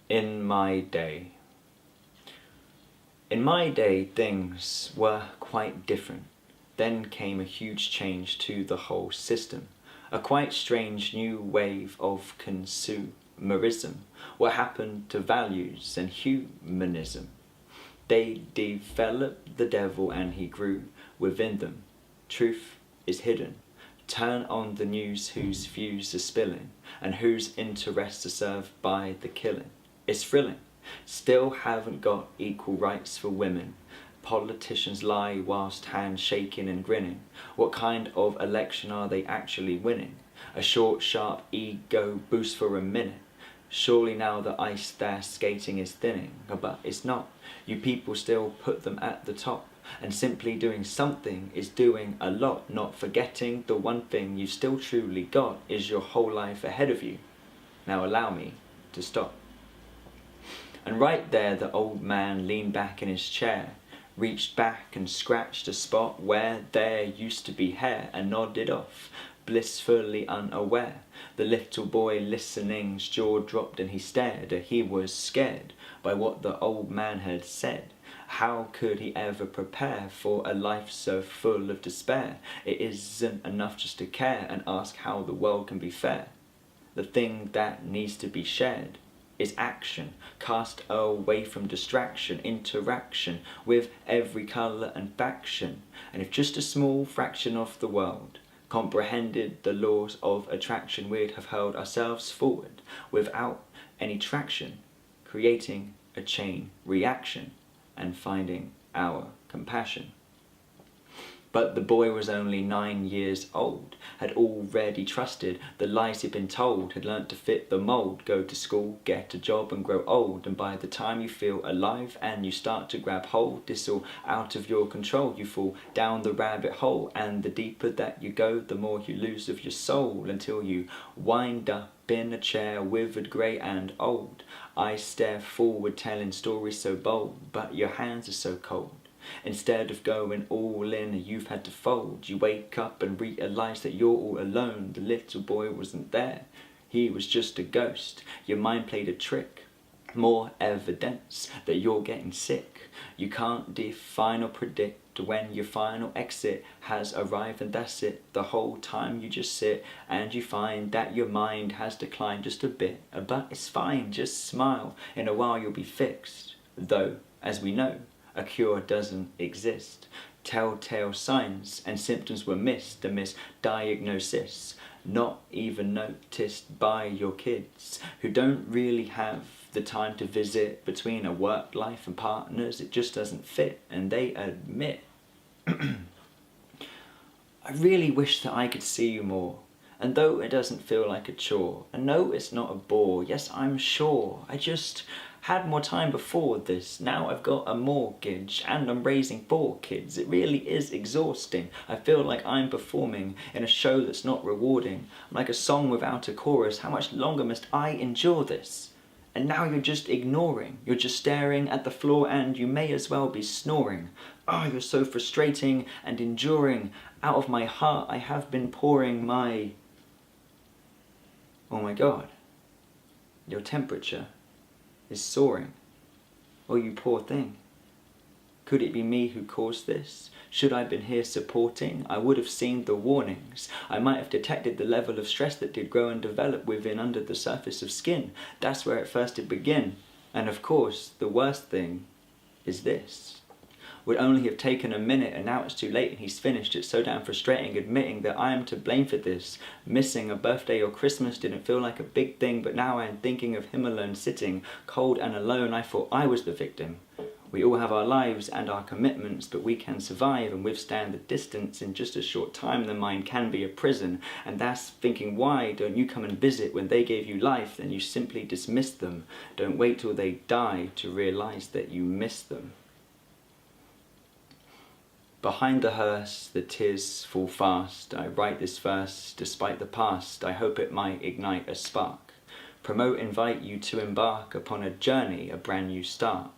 In my day. In my day, things were quite different. Then came a huge change to the whole system. A quite strange new wave of consumerism. What happened to values and humanism? They developed the devil and he grew within them. Truth is hidden. Turn on the news whose views are spilling and whose interests are served by the killing. It's thrilling. Still haven't got equal rights for women. Politicians lie whilst hands shaking and grinning. What kind of election are they actually winning? A short, sharp ego boost for a minute. Surely now the ice they're skating is thinning, but it's not. You people still put them at the top. And simply doing something is doing a lot. Not forgetting the one thing you still truly got is your whole life ahead of you. Now allow me to stop. And right there the old man leaned back in his chair, reached back and scratched a spot where there used to be hair and nodded off, blissfully unaware. The little boy listening's jaw dropped and he stared. He was scared by what the old man had said. How could he ever prepare for a life so full of despair? It isn't enough just to care and ask how the world can be fair. The thing that needs to be shared is action, cast away from distraction, interaction with every colour and faction. And if just a small fraction of the world comprehended the laws of attraction, we'd have hurled ourselves forward without any traction, creating a chain reaction and finding our compassion. But the boy was only 9 years old, had already trusted the lies he'd been told, had learnt to fit the mould, go to school, get a job and grow old. And by the time you feel alive and you start to grab hold, it's all out of your control. You fall down the rabbit hole, and the deeper that you go, the more you lose of your soul, until you wind up in a chair, withered, grey and old. I stare forward telling stories so bold, but your hands are so cold. Instead of going all in, you've had to fold. You wake up and realise that you're all alone. The little boy wasn't there, he was just a ghost. Your mind played a trick, more evidence that you're getting sick. You can't define or predict when your final exit has arrived, and that's it. The whole time you just sit and you find that your mind has declined just a bit. But it's fine, just smile, in a while you'll be fixed. Though, as we know, a cure doesn't exist. Telltale signs and symptoms were missed, a misdiagnosis not even noticed by your kids, who don't really have the time to visit between a work life and partners. It just doesn't fit, and they admit. I really wish that I could see you more. And though it doesn't feel like a chore, and no, it's not a bore, yes, I'm sure, I just had more time before this. Now I've got a mortgage and I'm raising 4 kids. It really is exhausting. I feel like I'm performing in a show that's not rewarding. I'm like a song without a chorus. How much longer must I endure this? And now you're just ignoring. You're just staring at the floor and you may as well be snoring. Oh, you're so frustrating and enduring. Out of my heart I have been pouring my... Oh my God, your temperature is soaring. Oh, you poor thing. Could it be me who caused this? Should I have been here supporting? I would have seen the warnings. I might have detected the level of stress that did grow and develop within under the surface of skin. That's where it first did begin. And of course, the worst thing is this. Would only have taken a minute, and now it's too late and he's finished. It's so damn frustrating admitting that I am to blame for this. Missing a birthday or Christmas didn't feel like a big thing, but now I am thinking of him alone, sitting cold and alone. I thought I was the victim. We all have our lives and our commitments, but we can survive and withstand the distance. In just a short time the mind can be a prison, and that's thinking, why don't you come and visit when they gave you life? Then you simply dismiss them. Don't wait till they die to realise that you miss them. Behind the hearse, the tears fall fast. I write this verse despite the past. I hope it might ignite a spark. Promote, invite you to embark upon a journey, a brand new start.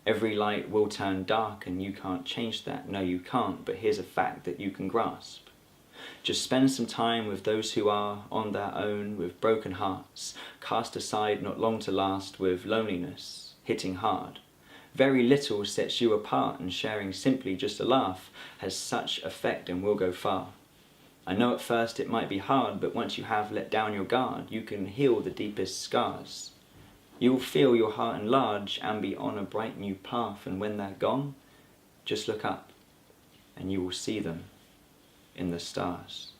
Every light will turn dark and you can't change that. No, you can't, but here's a fact that you can grasp. Just spend some time with those who are on their own with broken hearts, cast aside not long to last with loneliness, hitting hard. Very little sets you apart, and sharing simply just a laugh has such effect and will go far. I know at first it might be hard, but once you have let down your guard, you can heal the deepest scars. You will feel your heart enlarge and be on a bright new path, and when they're gone, just look up and you will see them in the stars.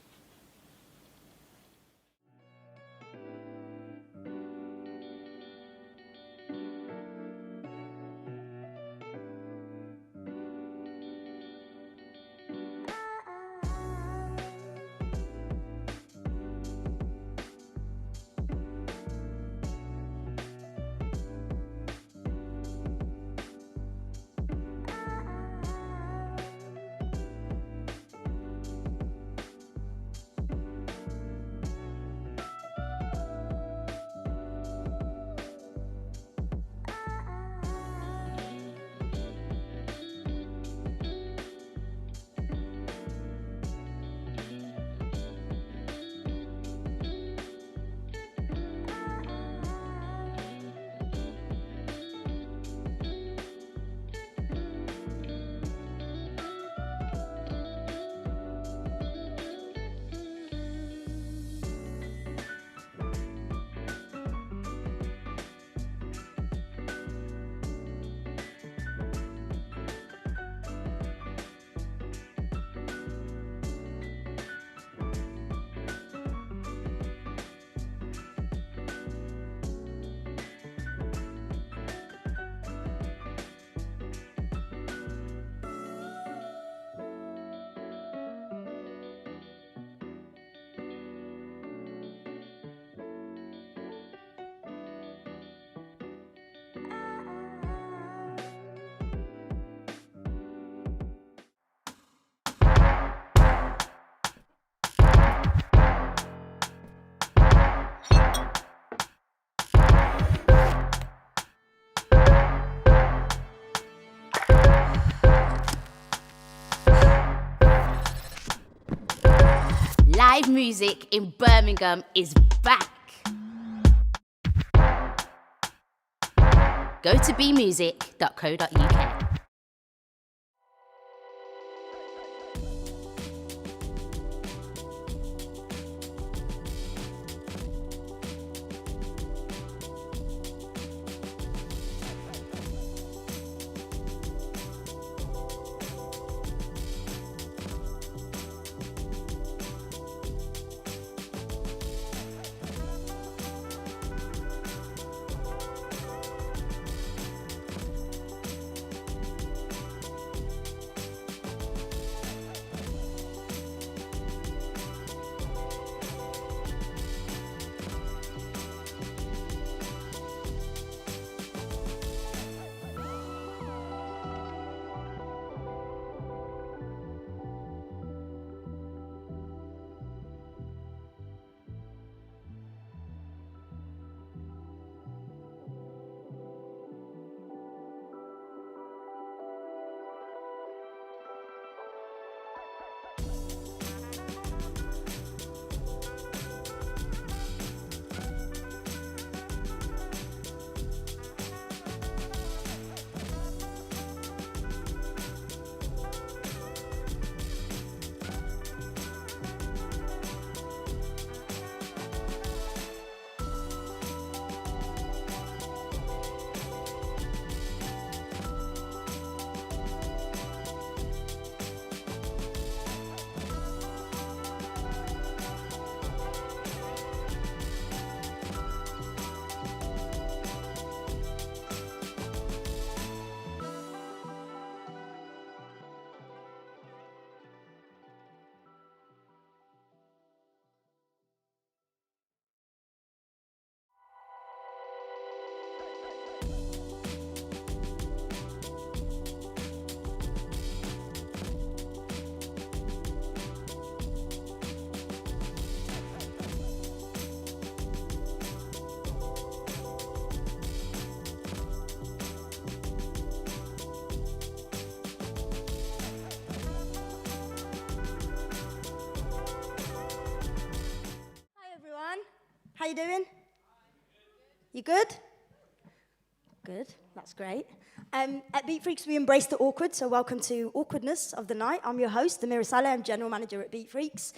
Live music in Birmingham is back. Go to bmusic.co.uk. How you doing? You good? Good, that's great. At Beat Freaks, we embrace the awkward, so welcome to Awkwardness of the Night. I'm your host, Amira Saleh. I'm General Manager at Beat Freaks.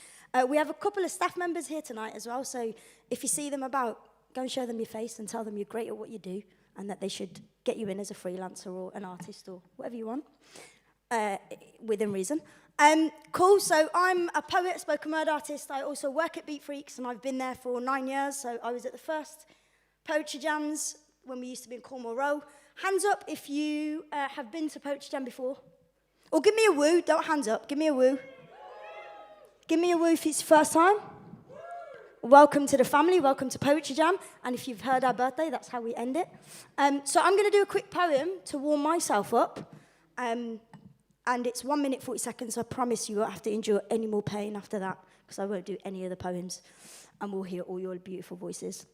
We have a couple of staff members here tonight as well, so if you see them about, go and show them your face and tell them you're great at what you do and that they should get you in as a freelancer or an artist or whatever you want, within reason. Cool, so I'm a poet, spoken word artist. I also work at Beat Freaks, and I've been there for 9 years, so I was at the first poetry jams when we used to be in Cornwall Row. Hands up if you have been to Poetry Jam before. Or give me a woo, don't hands up, give me a woo. Give me a woo if it's first time. Welcome to the family, welcome to Poetry Jam. And if you've heard our birthday, that's how we end it. So I'm going to do a quick poem to warm myself up. And it's 1 minute, 40 seconds, so I promise you won't have to endure any more pain after that, because I won't do any of the poems, and we'll hear all your beautiful voices.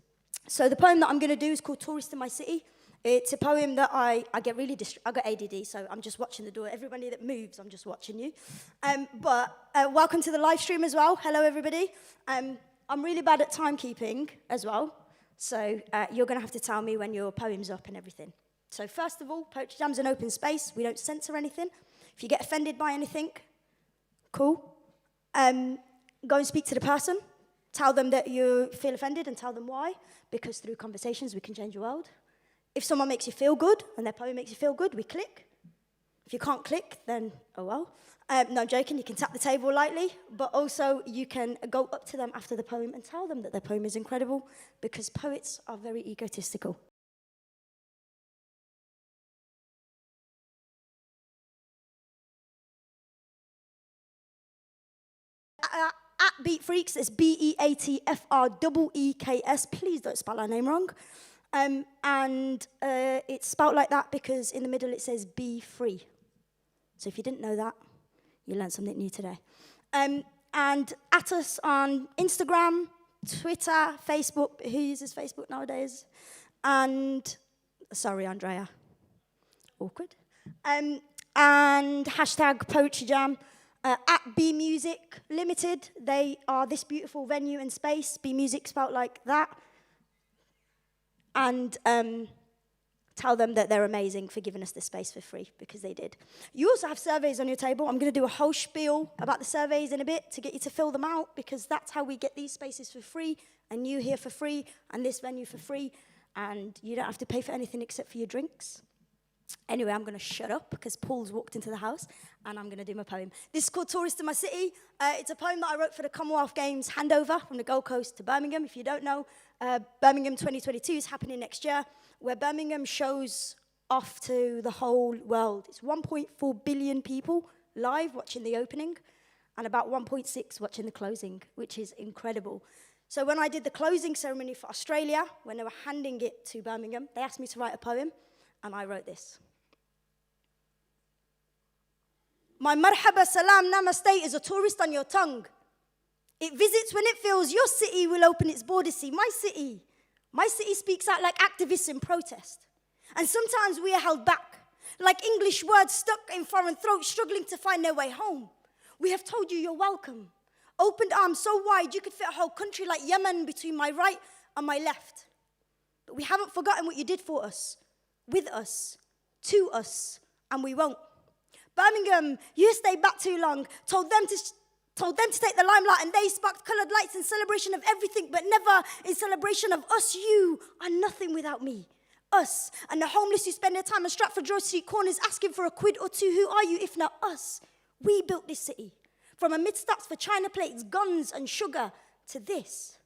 So the poem that I'm going to do is called Tourist in My City. It's a poem that I get really I got ADD, so I'm just watching the door. Everybody that moves, I'm just watching you. But welcome to the live stream as well. Hello, everybody. I'm really bad at timekeeping as well, so you're going to have to tell me when your poem's up and everything. So first of all, Poetry Jam's an open space. We don't censor anything. If you get offended by anything, cool. Go and speak to the person. Tell them that you feel offended and tell them why, because through conversations we can change the world. If someone makes you feel good and their poem makes you feel good, we click. If you can't click, then oh well. No, I'm joking, you can tap the table lightly, but also you can go up to them after the poem and tell them that their poem is incredible, because poets are very egotistical. At Beat Freaks, it's BEATFREEKS. Please don't spell our name wrong. And it's spelled like that because in the middle it says be free. So if you didn't know that, you learned something new today. And at us on Instagram, Twitter, Facebook. Who uses Facebook nowadays? And, sorry, Andrea. Awkward. And hashtag Poetry Jam. At B Music Limited, they are this beautiful venue and space. B Music spelled like that. And tell them that they're amazing for giving us this space for free, because they did. You also have surveys on your table. I'm going to do a whole spiel about the surveys in a bit to get you to fill them out, because that's how we get these spaces for free, and you here for free, and this venue for free, and you don't have to pay for anything except for your drinks. Anyway, I'm going to shut up because Paul's walked into the house, and I'm going to do my poem. This is called Tourist in My City. It's a poem that I wrote for the Commonwealth Games handover from the Gold Coast to Birmingham. If you don't know, Birmingham 2022 is happening next year, where Birmingham shows off to the whole world. It's 1.4 billion people live watching the opening, and about 1.6 watching the closing, which is incredible. So when I did the closing ceremony for Australia, when they were handing it to Birmingham, they asked me to write a poem, and I wrote this. My marhaba, salam, namaste is a tourist on your tongue. It visits when it feels your city will open its borders. See, my city speaks out like activists in protest. And sometimes we are held back, like English words stuck in foreign throats, struggling to find their way home. We have told you you're welcome. Opened arms so wide you could fit a whole country like Yemen between my right and my left. But we haven't forgotten what you did for us, with us, to us, and we won't. Birmingham, you stayed back too long, told them to take the limelight, and they sparked coloured lights in celebration of everything, but never in celebration of us. You are nothing without me. Us, and the homeless who spend their time on Stratford Road Street corners asking for a quid or two. Who are you if not us? We built this city, from amid stacks for china plates, guns and sugar, to this.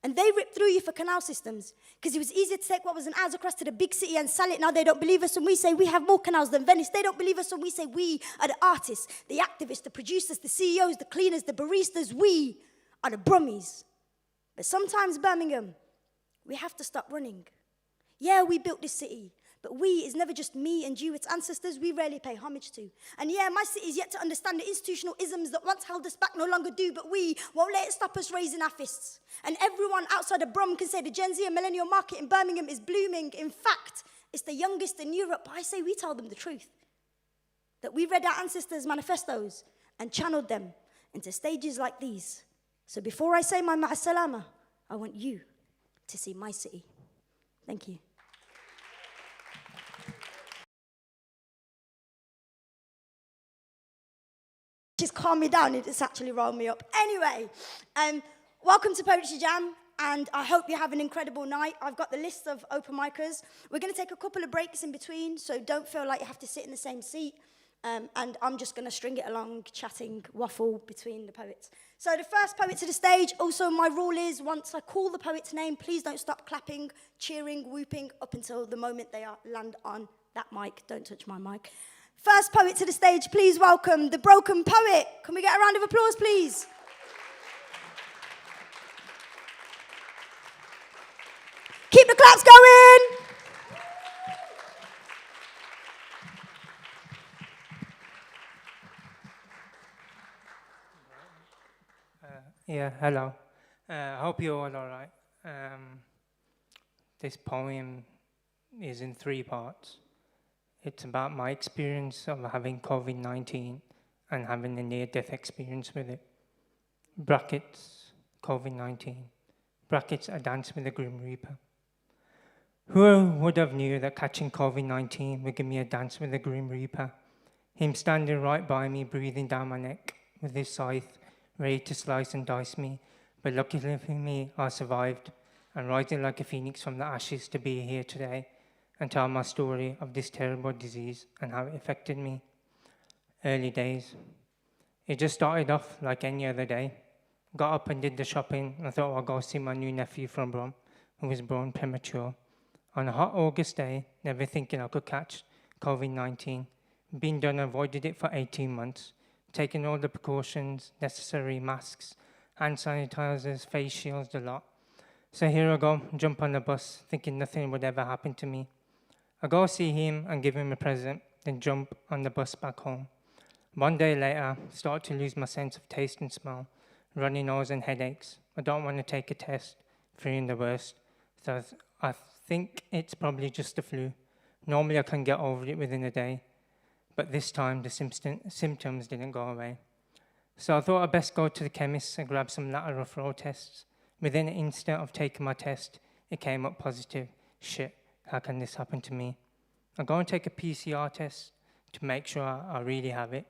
And they ripped through you for canal systems, because it was easier to take what was an hours across to the big city and sell it. Now they don't believe us when we say we have more canals than Venice. They don't believe us when we say we are the artists, the activists, the producers, the CEOs, the cleaners, the baristas. We are the brummies. But sometimes, Birmingham, we have to stop running. Yeah, we built this city, but we is never just me and you, it's ancestors we rarely pay homage to. And yeah, my city is yet to understand the institutional isms that once held us back no longer do, but we won't let it stop us raising our fists. And everyone outside of Brum can say the Gen Z and millennial market in Birmingham is blooming. In fact, it's the youngest in Europe, but I say we tell them the truth. That we read our ancestors' manifestos and channeled them into stages like these. So before I say my ma'asalama, I want you to see my city. Thank you. Just calm me down, it's actually rolled me up. Anyway, welcome to Poetry Jam, and I hope you have an incredible night. I've got the list of open micers. We're going to take a couple of breaks in between, so don't feel like you have to sit in the same seat. And I'm just going to string it along, chatting, waffle between the poets. So the first poet to the stage, also my rule is, once I call the poet's name, please don't stop clapping, cheering, whooping, up until the moment they land on that mic. Don't touch my mic. First poet to the stage, please welcome the Broken Poet. Can we get a round of applause, please? Keep the claps going. Hello. I hope you're all right. This poem is in 3 parts. It's about my experience of having COVID-19 and having a near-death experience with it. Brackets, COVID-19. Brackets, a dance with the Grim Reaper. Who would have knew that catching COVID-19 would give me a dance with the Grim Reaper? Him standing right by me, breathing down my neck with his scythe, ready to slice and dice me. But luckily for me, I survived, and rising like a phoenix from the ashes to be here today and tell my story of this terrible disease and how it affected me. Early days. It just started off like any other day. Got up and did the shopping and thought I'd go see my new nephew from Brum, who was born premature. On a hot August day, never thinking I could catch COVID-19. Been done, avoided it for 18 months. Taking all the precautions, necessary masks, hand sanitizers, face shields, the lot. So here I go, jump on the bus, thinking nothing would ever happen to me. I go see him and give him a present, then jump on the bus back home. One day later, start to lose my sense of taste and smell, runny nose and headaches. I don't want to take a test, fearing the worst. So I think it's probably just the flu. Normally I can get over it within a day, but this time the symptoms didn't go away. So I thought I'd best go to the chemist and grab some lateral flow tests. Within an instant of taking my test, it came up positive. Shit, how can this happen to me? I go and take a PCR test to make sure I really have it.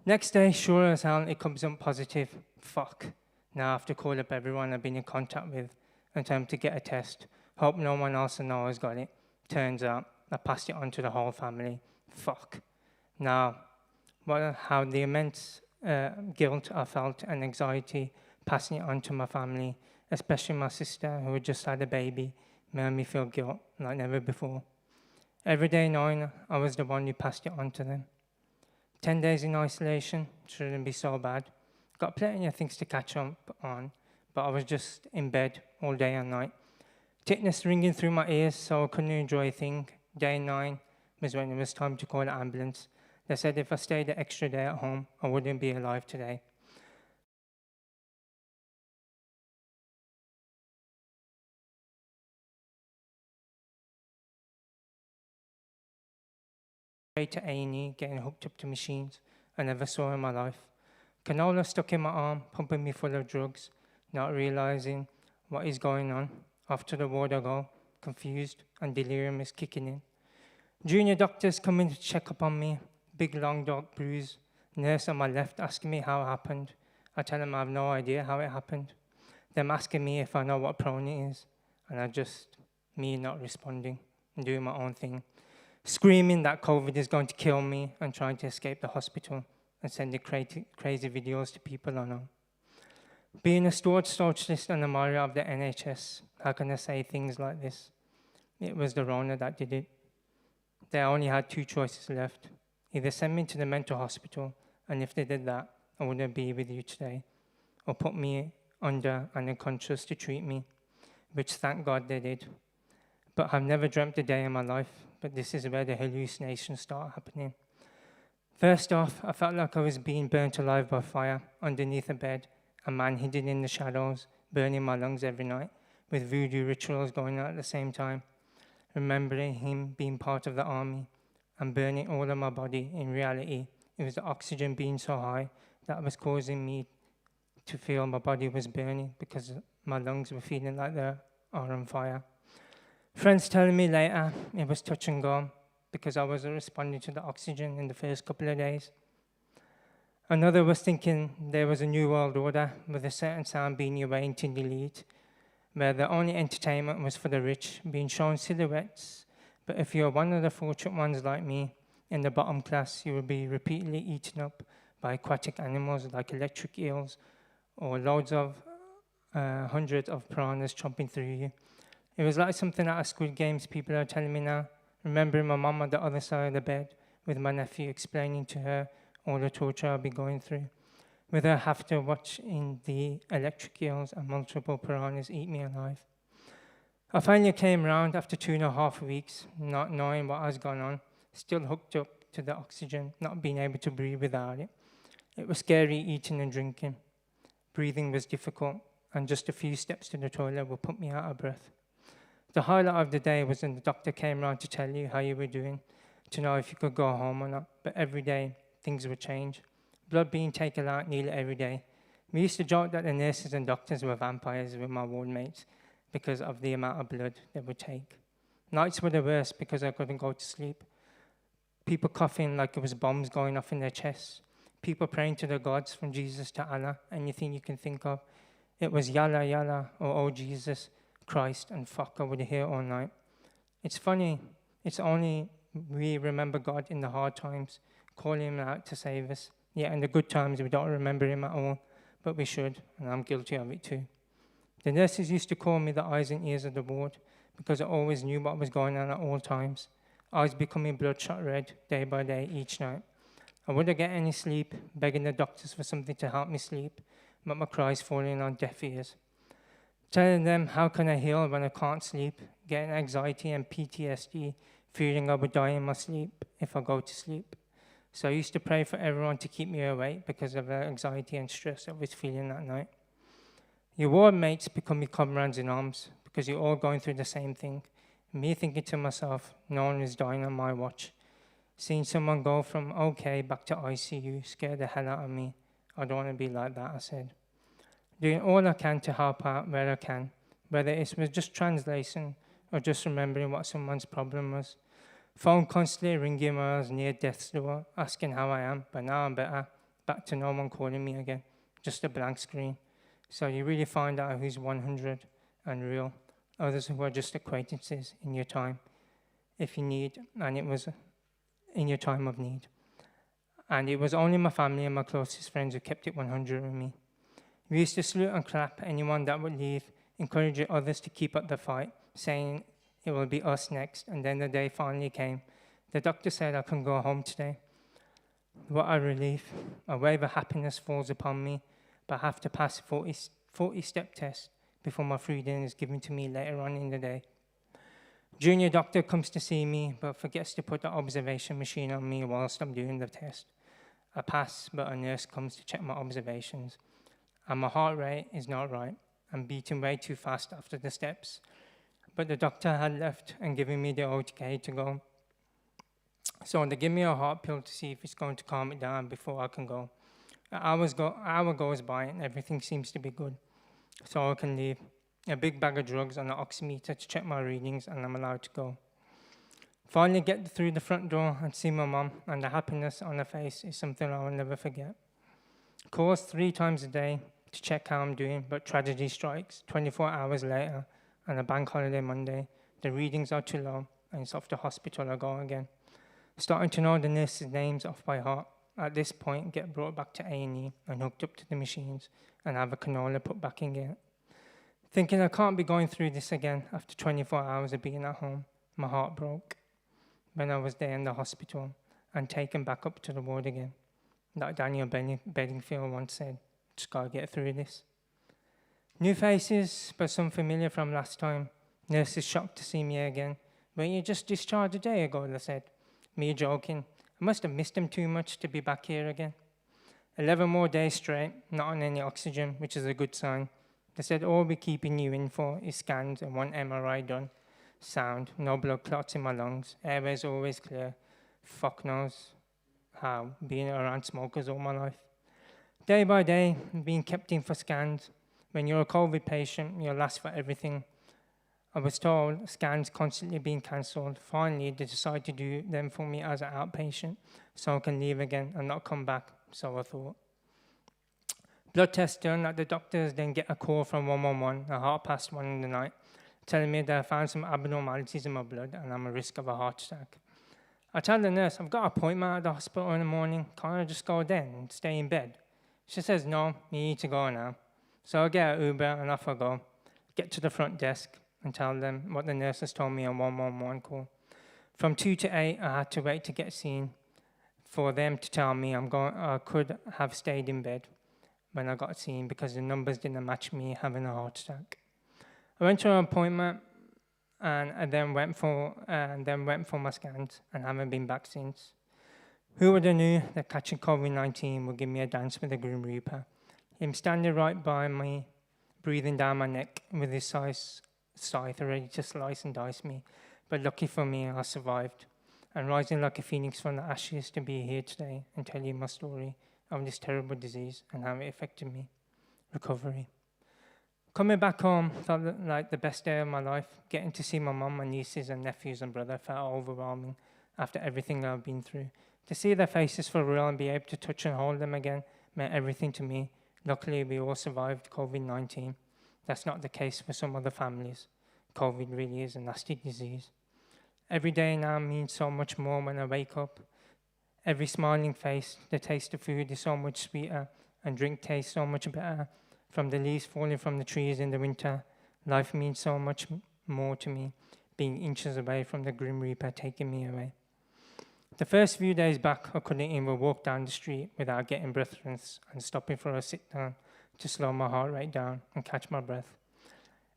Next day, sure as hell, it comes up positive. Fuck. Now I have to call up everyone I've been in contact with and tell them to get a test. Hope no one else I know has got it. Turns out, I passed it on to the whole family. Fuck. Now, how the immense guilt I felt and anxiety passing it on to my family, especially my sister who had just had a baby, made me feel guilt like never before. Every day knowing I was the one who passed it on to them. 10 days in isolation shouldn't be so bad. Got plenty of things to catch up on, but I was just in bed all day and night. Tinnitus ringing through my ears, so I couldn't enjoy a thing. Day 9 was when it was time to call the ambulance. They said if I stayed an extra day at home, I wouldn't be alive today. Straight to A&E, getting hooked up to machines I never saw in my life. Canola stuck in my arm, pumping me full of drugs, not realizing what is going on. Off to the ward I go, confused, and delirium is kicking in. Junior doctors come in to check up on me, big long dark bruise. Nurse on my left asking me how it happened. I tell them I have no idea how it happened. Them asking me if I know what prone is, and me not responding and doing my own thing. Screaming that COVID is going to kill me and trying to escape the hospital and sending crazy videos to people I know. Being a staunch socialist and a martyr of the NHS, how can I say things like this? It was the Rona that did it. They only had 2 choices left. Either send me to the mental hospital, and if they did that, I wouldn't be with you today, or put me under and unconscious to treat me, which thank God they did. But I've never dreamt a day in my life, but this is where the hallucinations start happening. First off, I felt like I was being burnt alive by fire underneath a bed, a man hidden in the shadows, burning my lungs every night, with voodoo rituals going on at the same time. Remembering him being part of the army and burning all of my body, in reality, it was the oxygen being so high that was causing me to feel my body was burning because my lungs were feeling like they're are on fire. Friends telling me later it was touch and go because I wasn't responding to the oxygen in the first couple of days. Another was thinking there was a new world order with a certain sound being arranged to delete, where the only entertainment was for the rich, being shown silhouettes. But if you're one of the fortunate ones like me, in the bottom class, you will be repeatedly eaten up by aquatic animals like electric eels or loads of hundreds of piranhas chomping through you. It was like something out of Squid Games, people are telling me now. Remembering my mum on the other side of the bed with my nephew explaining to her all the torture I'll be going through, with her have to watch in the electric eels and multiple piranhas eat me alive. I finally came round after 2.5 weeks, not knowing what has gone on, still hooked up to the oxygen, not being able to breathe without it. It was scary eating and drinking. Breathing was difficult, and just a few steps to the toilet would put me out of breath. The highlight of the day was when the doctor came round to tell you how you were doing, to know if you could go home or not, but every day things would change. Blood being taken out nearly every day. We used to joke that the nurses and doctors were vampires with my ward mates because of the amount of blood they would take. Nights were the worst because I couldn't go to sleep. People coughing like it was bombs going off in their chests. People praying to the gods, from Jesus to Allah, anything you can think of. It was Yalla Yalla or Oh Jesus, Christ and fuck I would hear all night. It's funny, it's only we remember God in the hard times, calling him out to save us. Yet in the good times we don't remember him at all, but we should, and I'm guilty of it too. The nurses used to call me the eyes and ears of the ward because I always knew what was going on at all times. Eyes becoming bloodshot red day by day each night. I wouldn't get any sleep, begging the doctors for something to help me sleep, but my cries falling on deaf ears. Telling them how can I heal when I can't sleep, getting anxiety and PTSD, fearing I would die in my sleep if I go to sleep. So I used to pray for everyone to keep me awake because of the anxiety and stress I was feeling that night. Your ward mates become your comrades in arms because you're all going through the same thing. Me thinking to myself, no one is dying on my watch. Seeing someone go from okay back to ICU scared the hell out of me. I don't want to be like that, I said. Doing all I can to help out where I can, whether it was just translation or just remembering what someone's problem was. Phone constantly ringing when I was near death's door, asking how I am, but now I'm better. Back to no one calling me again, just a blank screen. So you really find out who's 100 and real, others who are just acquaintances in your time, if you need, and it was in your time of need. And it was only my family and my closest friends who kept it 100 with me. We used to salute and clap anyone that would leave, encouraging others to keep up the fight, saying it will be us next, and then the day finally came. The doctor said I can go home today. What a relief. A wave of happiness falls upon me, but I have to pass a 40-step test before my freedom is given to me later on in the day. Junior doctor comes to see me, but forgets to put the observation machine on me whilst I'm doing the test. I pass, but a nurse comes to check my observations, and my heart rate is not right. I'm beating way too fast after the steps. But the doctor had left and given me the OTK to go. So they give me a heart pill to see if it's going to calm it down before I can go. An hour goes by and everything seems to be good. So I can leave. A big bag of drugs and an oximeter to check my readings, and I'm allowed to go. Finally get through the front door and see my mum, and the happiness on her face is something I will never forget. Calls 3 times a day to check how I'm doing, but tragedy strikes 24 hours later, and a bank holiday Monday. The readings are too low, and it's off to hospital I go again. Starting to know the nurses' names off by heart. At this point, get brought back to A&E and hooked up to the machines, and have a cannula put back in it. Thinking I can't be going through this again after 24 hours of being at home, my heart broke when I was there in the hospital and taken back up to the ward again. Like Daniel Bedingfield once said, just gotta get through this. New faces, but some familiar from last time. Nurses shocked to see me again. Were you just discharged a day ago, they said. Me joking. I must have missed them too much to be back here again. 11 more days straight, not on any oxygen, which is a good sign. They said all we're keeping you in for is scans and 1 MRI done. Sound, no blood clots in my lungs, airways always clear. Fuck knows how, being around smokers all my life. Day by day, being kept in for scans. When you're a COVID patient, you'll last for everything. I was told scans constantly being cancelled. Finally, they decided to do them for me as an outpatient so I can leave again and not come back, so I thought. Blood test done at the doctors, then get a call from 111 at 1:30 in the night, telling me they found some abnormalities in my blood and I'm at risk of a heart attack. I tell the nurse, I've got an appointment at the hospital in the morning. Can't I just go then and stay in bed? She says, no, you need to go now. So I get an Uber and off I go. Get to the front desk and tell them what the nurses told me on 111 call. From 2 to 8, I had to wait to get seen for them to tell me I could have stayed in bed when I got seen because the numbers didn't match me having a heart attack. I went to an appointment and then went for my scans and haven't been back since. Who would have knew that catching COVID-19 would give me a dance with the Grim Reaper? Him standing right by me, breathing down my neck with his scythe ready to slice and dice me. But lucky for me, I survived. And rising like a phoenix from the ashes to be here today and tell you my story of this terrible disease and how it affected me. Recovery. Coming back home felt like the best day of my life. Getting to see my mum, my nieces and nephews and brother felt overwhelming after everything I've been through. To see their faces for real and be able to touch and hold them again meant everything to me. Luckily, we all survived COVID-19. That's not the case for some other families. COVID really is a nasty disease. Every day now means so much more when I wake up. Every smiling face, the taste of food is so much sweeter and drink tastes so much better. From the leaves falling from the trees in the winter, life means so much more to me, being inches away from the Grim Reaper taking me away. The first few days back, I couldn't even walk down the street without getting breathless and stopping for a sit down to slow my heart rate down and catch my breath.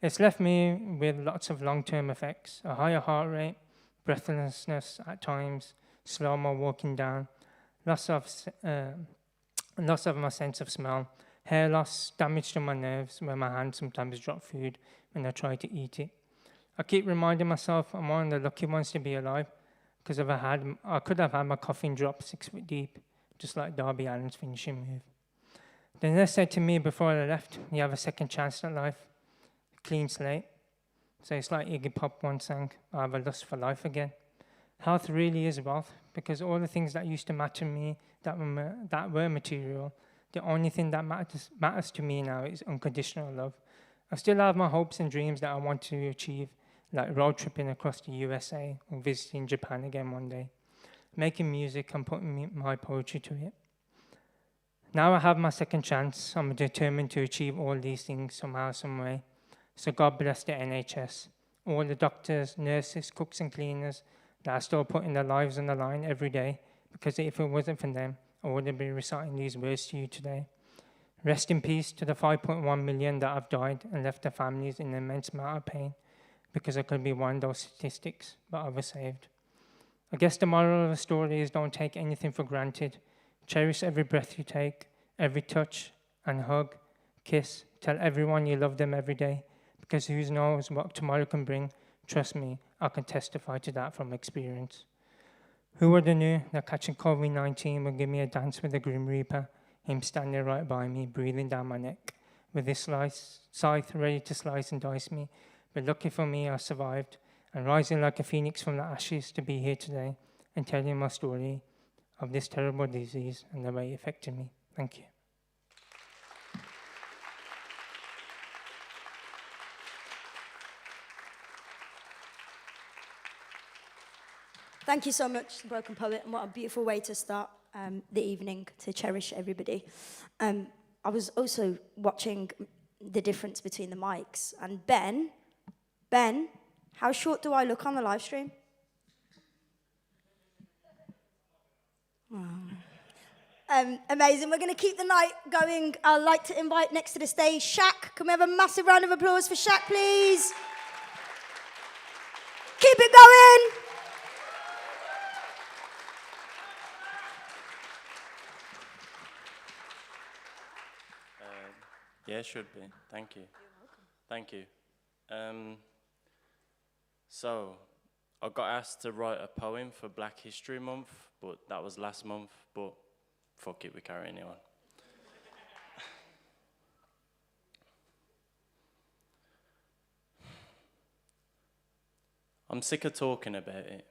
It's left me with lots of long-term effects, a higher heart rate, breathlessness at times, slow my walking down, loss of my sense of smell, hair loss, damage to my nerves where my hands sometimes drop food when I try to eat it. I keep reminding myself I'm one of the lucky ones to be alive because I could have had my coffin drop 6 feet deep, just like Darby Allin's finishing move. The nurse said to me before I left, you have a second chance at life, clean slate. So it's like Iggy Pop once sang, I have a lust for life again. Health really is wealth because all the things that used to matter to me that were material, the only thing that matters to me now is unconditional love. I still have my hopes and dreams that I want to achieve, like road tripping across the USA or visiting Japan again one day, making music and putting my poetry to it. Now I have my second chance. I'm determined to achieve all these things somehow, some way. So God bless the NHS, all the doctors, nurses, cooks and cleaners that are still putting their lives on the line every day, because if it wasn't for them, I wouldn't be reciting these words to you today. Rest in peace to the 5.1 million that have died and left their families in an immense amount of pain, because I could be one of those statistics, but I was saved. I guess the moral of the story is don't take anything for granted. Cherish every breath you take, every touch and hug, kiss. Tell everyone you love them every day, because who knows what tomorrow can bring. Trust me, I can testify to that from experience. Who would have knew that catching COVID-19 would give me a dance with the Grim Reaper, him standing right by me, breathing down my neck, with his scythe ready to slice and dice me. But lucky for me, I survived, and rising like a phoenix from the ashes to be here today and tell you my story of this terrible disease and the way it affected me. Thank you. Thank you so much, Broken Poet, and what a beautiful way to start the evening, to cherish everybody. I was also watching the difference between the mics, and Ben, how short do I look on the live stream? Amazing. We're going to keep the night going. I'd like to invite next to the stage Shaq. Can we have a massive round of applause for Shaq, please? Keep it going. Yeah, it should be. Thank you. You're welcome. Thank you. So, I got asked to write a poem for Black History Month, but that was last month, but fuck it, we're carrying it on. I'm sick of talking about it,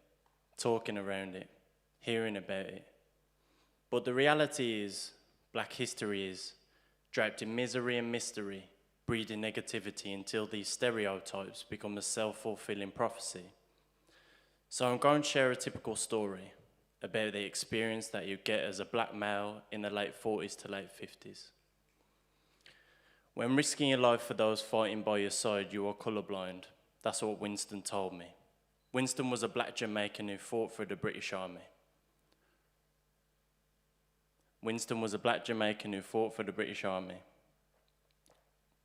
talking around it, hearing about it. But the reality is, Black history is draped in misery and mystery, breeding negativity until these stereotypes become a self-fulfilling prophecy. So I'm going to share a typical story about the experience that you get as a black male in the late 40s to late 50s. When risking your life for those fighting by your side, you are colourblind. That's what Winston told me. Winston was a black Jamaican who fought for the British Army. Winston was a black Jamaican who fought for the British Army.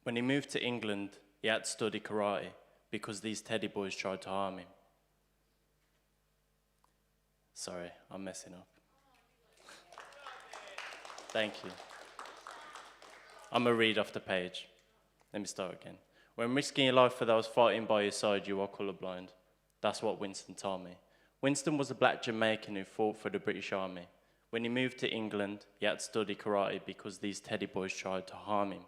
When he moved to England, he had to study karate because these teddy boys tried to harm him. Sorry, I'm messing up. Thank you. I'm going to read off the page. Let me start again. When risking your life for those fighting by your side, you are colourblind. That's what Winston told me. Winston was a black Jamaican who fought for the British Army. When he moved to England, he had to study karate because these teddy boys tried to harm him.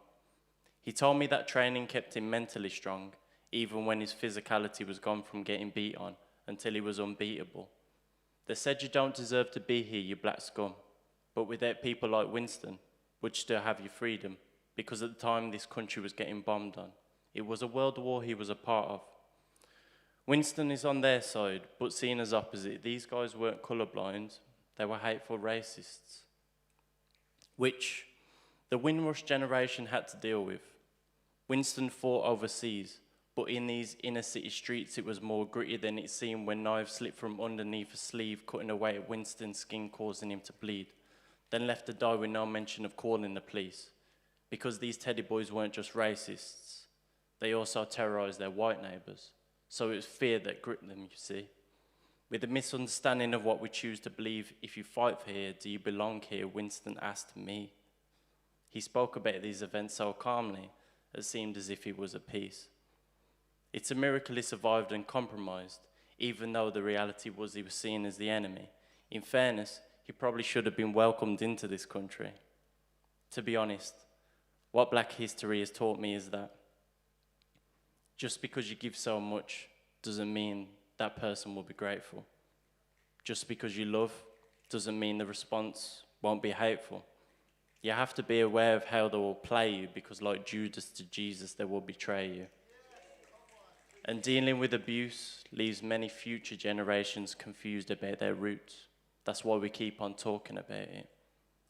He told me that training kept him mentally strong, even when his physicality was gone from getting beat on, until he was unbeatable. They said you don't deserve to be here, you black scum. But without people like Winston, would you still have your freedom? Because at the time this country was getting bombed on. It was a world war he was a part of. Winston is on their side, but seen as opposite. These guys weren't colourblind, they were hateful racists, which the Windrush generation had to deal with. Winston fought overseas, but in these inner city streets it was more gritty than it seemed when knives slipped from underneath a sleeve, cutting away at Winston's skin, causing him to bleed, then left to die with no mention of calling the police. Because these teddy boys weren't just racists, they also terrorised their white neighbours. So it was fear that gripped them, you see. With a misunderstanding of what we choose to believe, if you fight for here, do you belong here? Winston asked me. He spoke about these events so calmly, it seemed as if he was at peace. It's a miracle he survived and compromised, even though the reality was he was seen as the enemy. In fairness, he probably should have been welcomed into this country. To be honest, what black history has taught me is that just because you give so much doesn't mean that person will be grateful. Just because you love doesn't mean the response won't be hateful. You have to be aware of how they will play you, because like Judas to Jesus, they will betray you. And dealing with abuse leaves many future generations confused about their roots. That's why we keep on talking about it,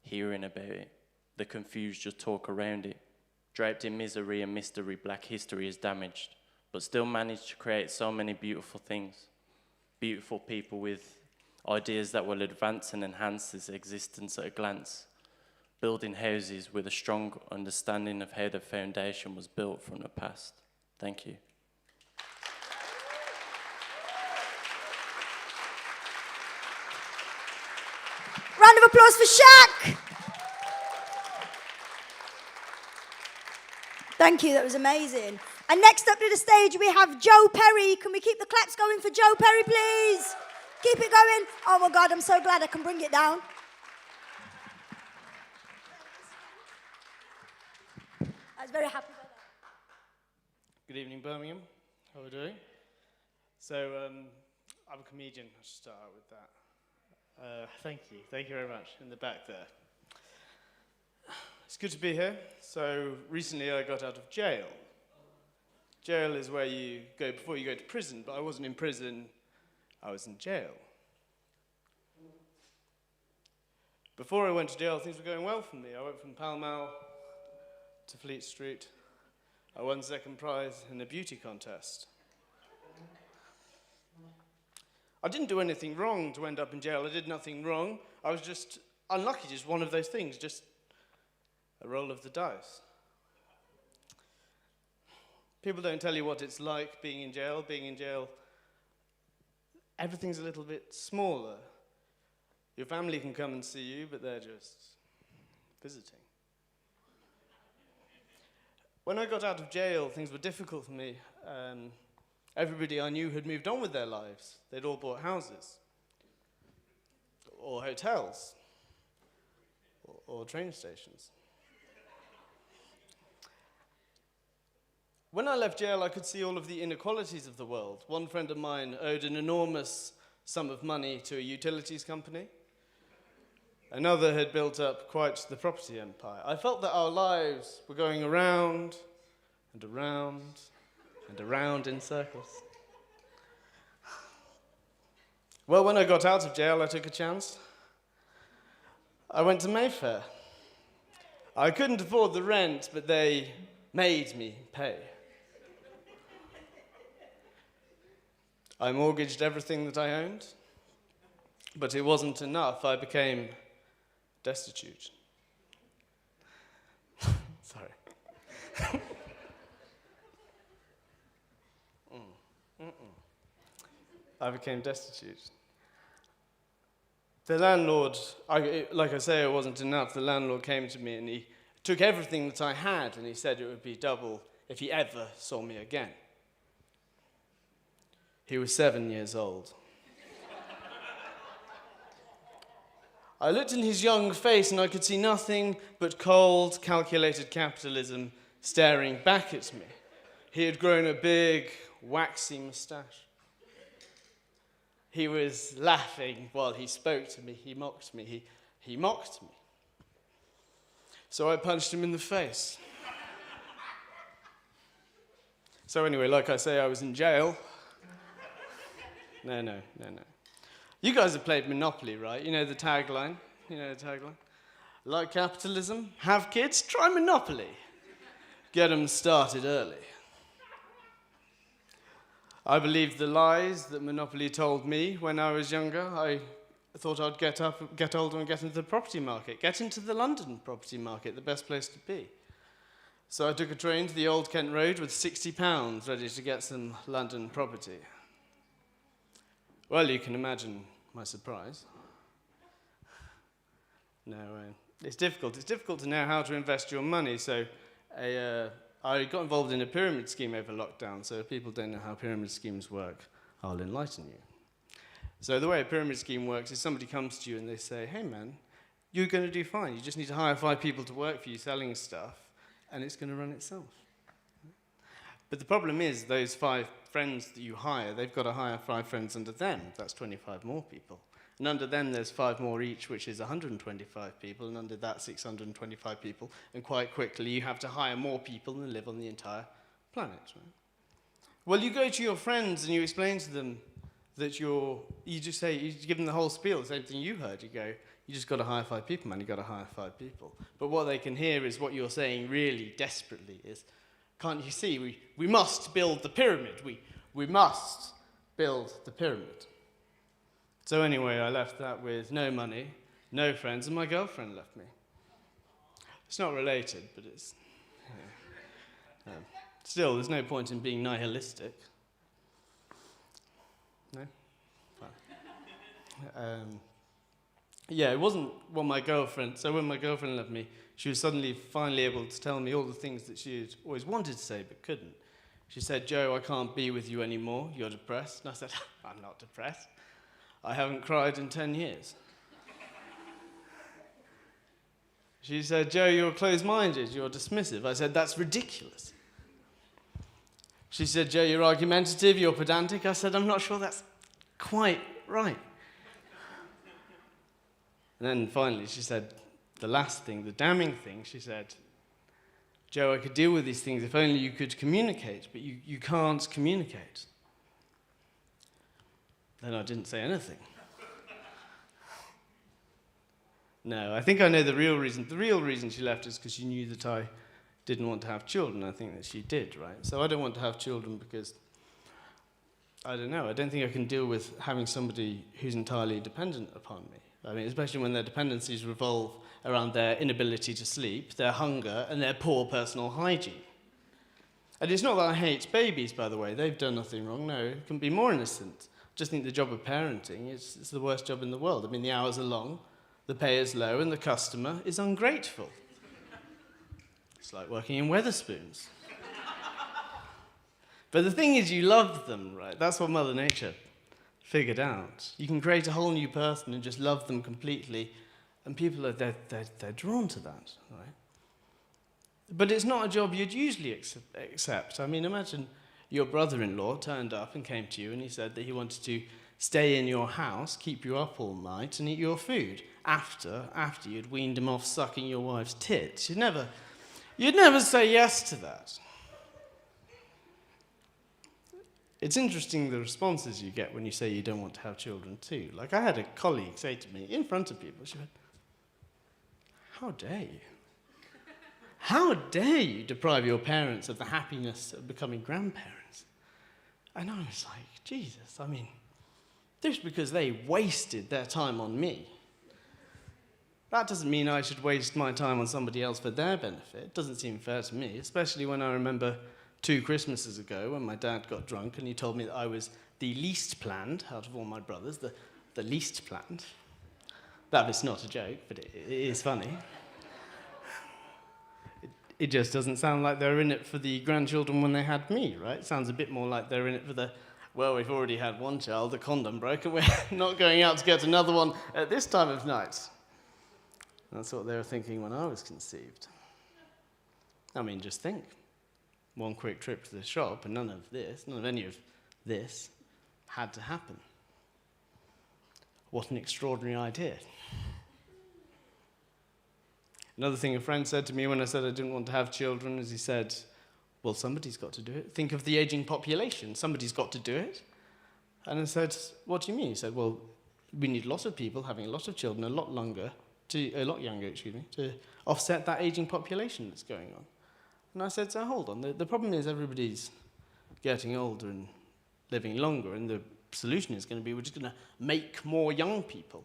hearing about it. The confused just talk around it. Draped in misery and mystery, black history is damaged, but still managed to create so many beautiful things. Beautiful people with ideas that will advance and enhance this existence at a glance. Building houses with a strong understanding of how the foundation was built from the past. Thank you. Round of applause for Shaq. Thank you, that was amazing. And next up to the stage we have Joe Perry. Can we keep the claps going for Joe Perry, please? Keep it going. Oh my God, I'm so glad I can bring it down. I was very happy about that. Good evening, Birmingham. How are we doing? So, I'm a comedian. I should start out with that. Thank you. Thank you very much. In the back there. It's good to be here. So, recently I got out of jail. Jail is where you go before you go to prison, but I wasn't in prison, I was in jail. Before I went to jail, things were going well for me. I went from Pall Mall to Fleet Street. I won second prize in a beauty contest. I didn't do anything wrong to end up in jail. I did nothing wrong. I was just unlucky, just one of those things, just a roll of the dice. People don't tell you what it's like being in jail. Being in jail, everything's a little bit smaller. Your family can come and see you, but they're just visiting. When I got out of jail, things were difficult for me. Everybody I knew had moved on with their lives. They'd all bought houses, or hotels, or train stations. When I left jail, I could see all of the inequalities of the world. One friend of mine owed an enormous sum of money to a utilities company. Another had built up quite the property empire. I felt that our lives were going around and around and around in circles. Well, when I got out of jail, I took a chance. I went to Mayfair. I couldn't afford the rent, but they made me pay. I mortgaged everything that I owned, but it wasn't enough. I became destitute. Sorry. I became destitute. The landlord, like I say, it wasn't enough. The landlord came to me and he took everything that I had and he said it would be double if he ever saw me again. He was 7 years old. I looked in his young face and I could see nothing but cold, calculated capitalism staring back at me. He had grown a big, waxy moustache. He was laughing while he spoke to me. He mocked me. He mocked me. So I punched him in the face. So anyway, like I say, I was in jail. No. You guys have played Monopoly, right? You know the tagline? Like capitalism, have kids, try Monopoly. Get them started early. I believed the lies that Monopoly told me when I was younger. I thought I'd get older and get into the property market. Get into the London property market, the best place to be. So I took a train to the Old Kent Road with £60 ready to get some London property. Well, you can imagine my surprise. No, it's difficult. It's difficult to know how to invest your money, so I got involved in a pyramid scheme over lockdown, so if people don't know how pyramid schemes work, I'll enlighten you. So the way a pyramid scheme works is somebody comes to you and they say, hey man, you're going to do fine. You just need to hire 5 people to work for you selling stuff, and it's going to run itself. But the problem is those 5 friends that you hire, they've got to hire 5 friends under them. That's 25 more people. And under them, there's 5 more each, which is 125 people, and under that, 625 people. And quite quickly, you have to hire more people than live on the entire planet. Right? Well, you go to your friends and you explain to them that you give them the whole spiel, the same thing you heard. You go, you just got to hire 5 people, man. You got to hire 5 people. But what they can hear is what you're saying really desperately is, can't you see? We must build the pyramid. We must build the pyramid. So anyway, I left that with no money, no friends, and my girlfriend left me. It's not related, but it's... still, there's no point in being nihilistic. No? Fine. It wasn't when my girlfriend... So when my girlfriend left me, she was finally able to tell me all the things that she had always wanted to say but couldn't. She said, Joe, I can't be with you anymore. You're depressed. And I said, I'm not depressed. I haven't cried in 10 years. She said, Joe, you're closed-minded, you're dismissive. I said, that's ridiculous. She said, Joe, you're argumentative, you're pedantic. I said, I'm not sure that's quite right. And then finally she said, the last thing, the damning thing, she said, Joe, I could deal with these things if only you could communicate, but you can't communicate. Then I didn't say anything. No, I think I know the real reason. The real reason she left is because she knew that I didn't want to have children. I think that she did, right? So I don't want to have children because, I don't know, I don't think I can deal with having somebody who's entirely dependent upon me. I mean, especially when their dependencies revolve around their inability to sleep, their hunger, and their poor personal hygiene. And it's not that I hate babies, by the way. They've done nothing wrong. No, it can be more innocent. I just think the job of parenting is the worst job in the world. I mean, the hours are long, the pay is low, and the customer is ungrateful. It's like working in Wetherspoons. But the thing is, you love them, right? That's what Mother Nature figured out. You can create a whole new person and just love them completely, and people they're drawn to that, right? But it's not a job you'd usually accept. I mean, imagine your brother-in-law turned up and came to you and he said that he wanted to stay in your house, keep you up all night and eat your food after you'd weaned him off sucking your wife's tits. You'd never say yes to that. It's interesting the responses you get when you say you don't want to have children too. Like, I had a colleague say to me in front of people, she went, "How dare you? How dare you deprive your parents of the happiness of becoming grandparents?" And I was like, Jesus, I mean, just because they wasted their time on me, that doesn't mean I should waste my time on somebody else for their benefit. It doesn't seem fair to me, especially when I remember 2 Christmases ago when my dad got drunk and he told me that I was the least planned out of all my brothers, the least planned. That was not a joke, but it is funny. It just doesn't sound like they're in it for the grandchildren when they had me, right? It sounds a bit more like they're in it for the, well, we've already had one child, the condom broke, and we're not going out to get another one at this time of night. That's what they were thinking when I was conceived. I mean, just think. One quick trip to the shop, and none of any of this had to happen. What an extraordinary idea. Another thing a friend said to me when I said I didn't want to have children is he said, "Well, somebody's got to do it. Think of the aging population. Somebody's got to do it." And I said, "What do you mean?" He said, "Well, we need lots of people having a lot of children a lot younger, to offset that aging population that's going on." And I said, "So hold on. The problem is everybody's getting older and living longer, and the solution is going to be we're just going to make more young people.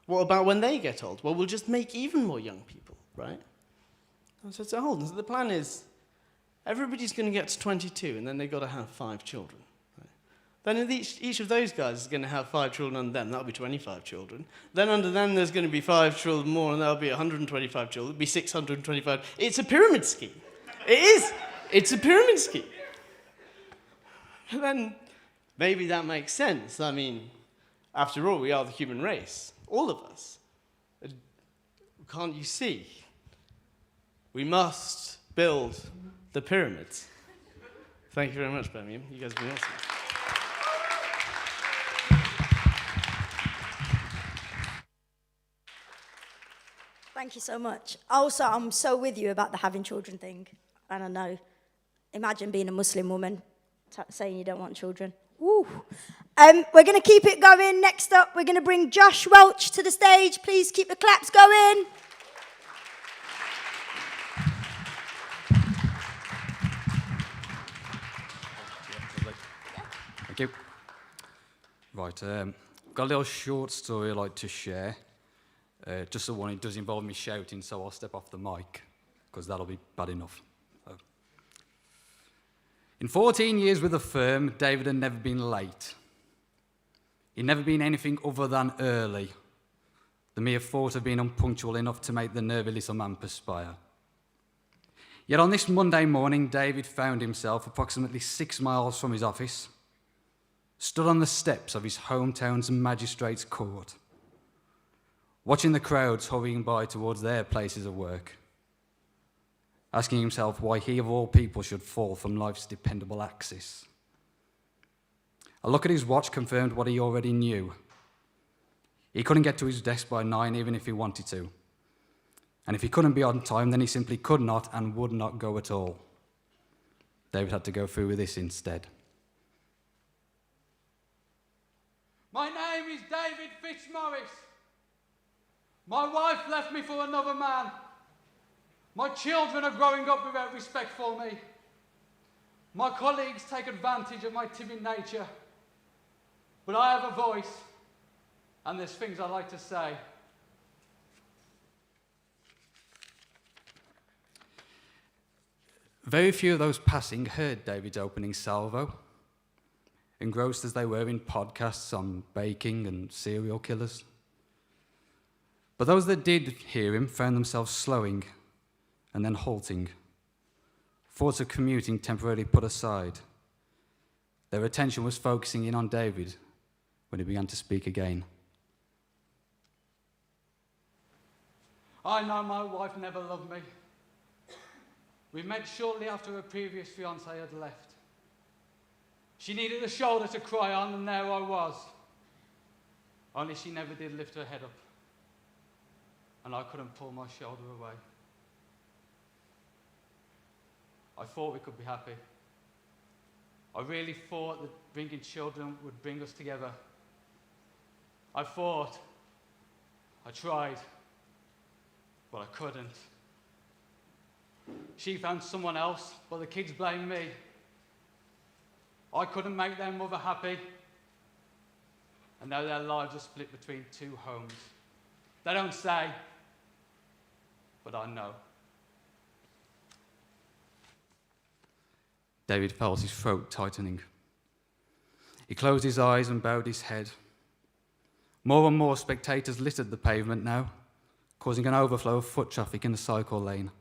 What about when they get old? Well, we'll just make even more young people, right?" I said, "So hold on. So the plan is everybody's going to get to 22, and then they've got to have 5 children. Right? Then each of those guys is going to have 5 children under them. That'll be 25 children. Then under them, there's going to be 5 children more, and that'll be 125 children. It'll be 625. It's a pyramid scheme. It is. It's a pyramid scheme." And then maybe that makes sense. I mean, after all, we are the human race. All of us. Can't you see? We must build the pyramids. Thank you very much, Birmingham. You guys have been awesome. Thank you so much. Also, I'm so with you about the having children thing. I don't know. Imagine being a Muslim woman saying you don't want children. Woo. We're going to keep it going. Next up, we're going to bring Josh Welch to the stage. Please keep the claps going. Thank you. Right, got a little short story I'd like to share. Just the one, it does involve me shouting, so I'll step off the mic, because that'll be bad enough. So. In 14 years with the firm, David had never been late. He'd never been anything other than early. The mere thought of being unpunctual enough to make the nervy little man perspire. Yet on this Monday morning, David found himself approximately 6 miles from his office, stood on the steps of his hometown's magistrate's court, watching the crowds hurrying by towards their places of work, asking himself why he of all people should fall from life's dependable axis. A look at his watch confirmed what he already knew. He couldn't get to his desk by 9 even if he wanted to. And if he couldn't be on time, then he simply could not and would not go at all. David had to go through with this instead. My name is David Fitzmaurice. My wife left me for another man. My children are growing up without respect for me. My colleagues take advantage of my timid nature. But I have a voice, and there's things I like to say. Very few of those passing heard David's opening salvo, engrossed as they were in podcasts on baking and serial killers. But those that did hear him found themselves slowing and then halting. Thoughts of commuting temporarily put aside. Their attention was focusing in on David when he began to speak again. I know my wife never loved me. We met shortly after her previous fiancé had left. She needed a shoulder to cry on, and there I was. Only she never did lift her head up, and I couldn't pull my shoulder away. I thought we could be happy. I really thought that bringing children would bring us together. I thought, I tried, but I couldn't. She found someone else, but the kids blamed me. I couldn't make their mother happy, and now their lives are split between two homes. They don't say, but I know. David felt his throat tightening. He closed his eyes and bowed his head. More and more spectators littered the pavement now, causing an overflow of foot traffic in the cycle lane.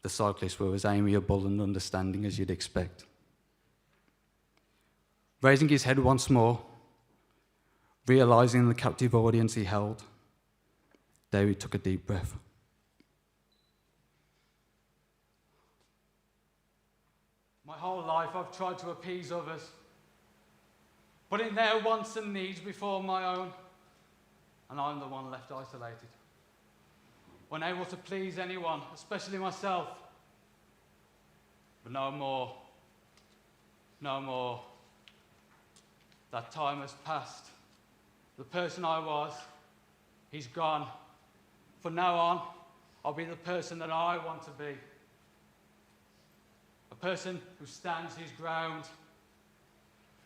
The cyclists were as amiable and understanding as you'd expect. Raising his head once more, realising the captive audience he held, David took a deep breath. My whole life I've tried to appease others, putting their wants and needs before my own, and I'm the one left isolated. Unable to please anyone, especially myself. But no more. No more. That time has passed. The person I was, he's gone. From now on, I'll be the person that I want to be. A person who stands his ground,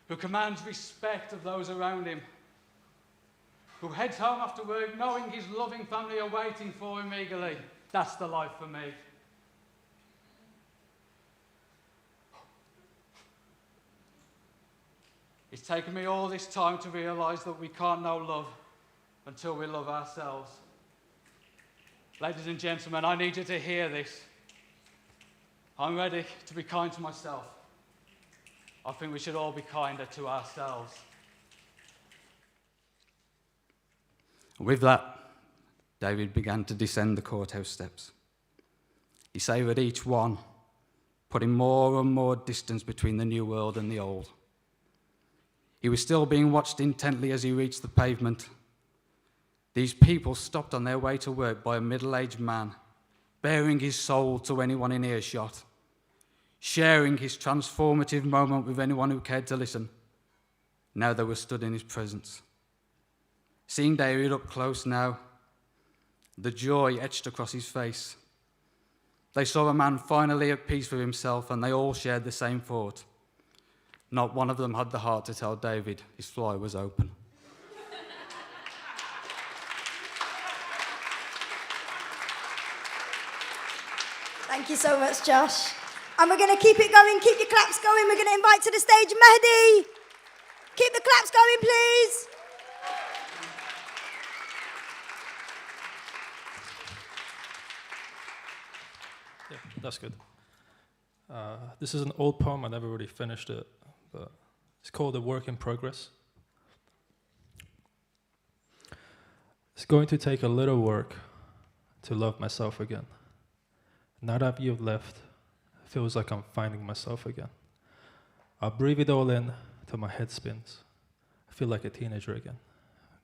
who commands respect of those around him, who heads home after work knowing his loving family are waiting for him eagerly. That's the life for me. It's taken me all this time to realise that we can't know love until we love ourselves. Ladies and gentlemen, I need you to hear this. I'm ready to be kind to myself. I think we should all be kinder to ourselves. With that, David began to descend the courthouse steps. He savoured each one, putting more and more distance between the new world and the old. He was still being watched intently as he reached the pavement. These people stopped on their way to work by a middle-aged man, bearing his soul to anyone in earshot, sharing his transformative moment with anyone who cared to listen. Now they were stood in his presence. Seeing David up close now, the joy etched across his face. They saw a man finally at peace with himself, and they all shared the same thought. Not one of them had the heart to tell David his fly was open. Thank you so much, Josh. And we're going to keep it going. Keep your claps going. We're going to invite to the stage Mehdi. Keep the claps going, please. Yeah, that's good. This is an old poem. I never really finished it, but it's called A Work in Progress. It's going to take a little work to love myself again. Now that you've left, it feels like I'm finding myself again. I'll breathe it all in till my head spins. I feel like a teenager again.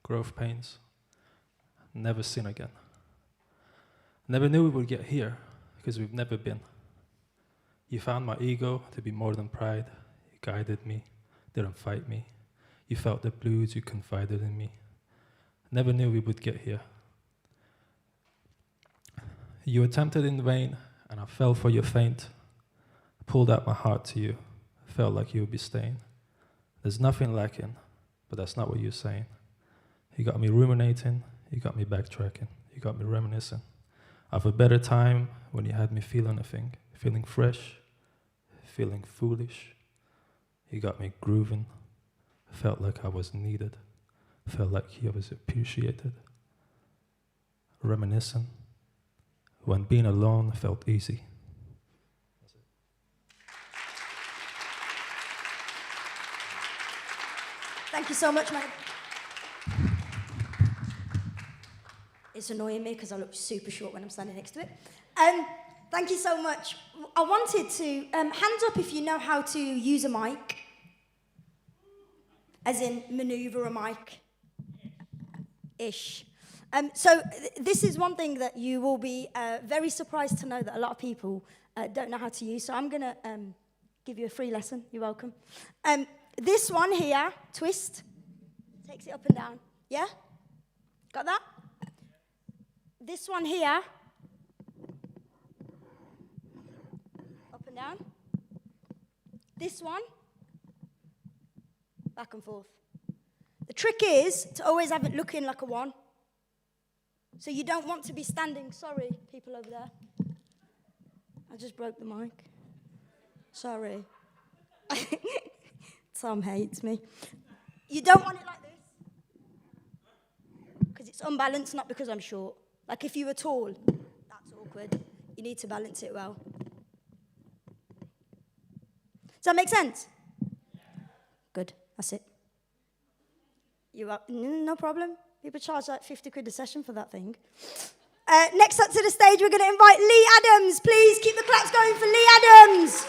Growth pains, never sin again. Never knew we would get here, because we've never been. You found my ego to be more than pride. You guided me, didn't fight me. You felt the blues, you confided in me. Never knew we would get here. You attempted in vain, and I fell for your feint. Pulled out my heart to you, felt like you would be staying. There's nothing lacking, but that's not what you're saying. You got me ruminating, you got me backtracking, you got me reminiscing of a better time when you had me feeling a thing, feeling fresh, feeling foolish. You got me grooving, felt like I was needed, felt like I was appreciated. Reminiscing, when being alone felt easy. Thank you so much, mate. It's annoying me because I look super short when I'm standing next to it. Thank you so much. I wanted to, hands up if you know how to use a mic, as in maneuver a mic-ish. This is one thing that you will be very surprised to know that a lot of people don't know how to use. So I'm going to give you a free lesson. You're welcome. This one here, twist, takes it up and down. Yeah? Got that? This one here, up and down. This one, back and forth. The trick is to always have it looking like a one. So you don't want to be standing, sorry, people over there. I just broke the mic. Sorry. Tom hates me. You don't want it like this. Because it's unbalanced, not because I'm short. Like if you were tall, that's awkward. You need to balance it well. Does that make sense? Good, that's it. You up? No problem. People charge like 50 quid a session for that thing. Next up to the stage, we're going to invite Lee Adams. Please keep the claps going for Lee Adams.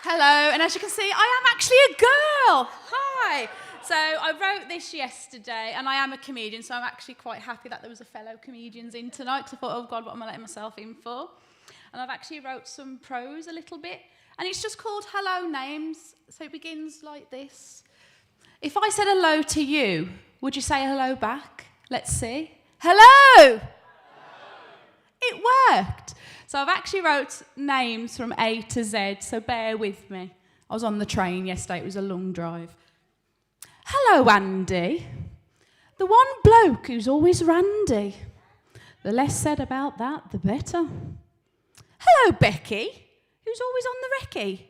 Hello, and as you can see, I am actually a girl. Hi. So I wrote this yesterday, and I am a comedian, so I'm actually quite happy that there was a fellow comedians in tonight, because I thought, oh God, what am I letting myself in for? And I've actually wrote some prose a little bit, and it's just called Hello Names. So it begins like this. If I said hello to you, would you say hello back? Let's see. Hello! It worked. So I've actually wrote names from A to Z, so bear with me. I was on the train yesterday, it was a long drive. Hello, Andy. The one bloke who's always randy. The less said about that, the better. Hello, Becky, who's always on the recce.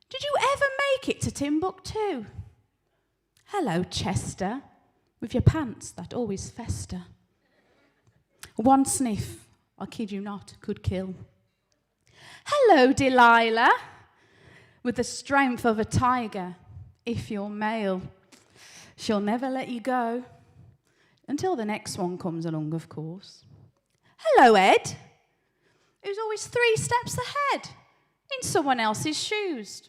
Did you ever make it to Timbuktu? Hello, Chester, with your pants that always fester. One sniff, I kid you not, could kill. Hello, Delilah, with the strength of a tiger. If you're male, she'll never let you go. Until the next one comes along, of course. Hello, Ed, who's always 3 steps ahead in someone else's shoes.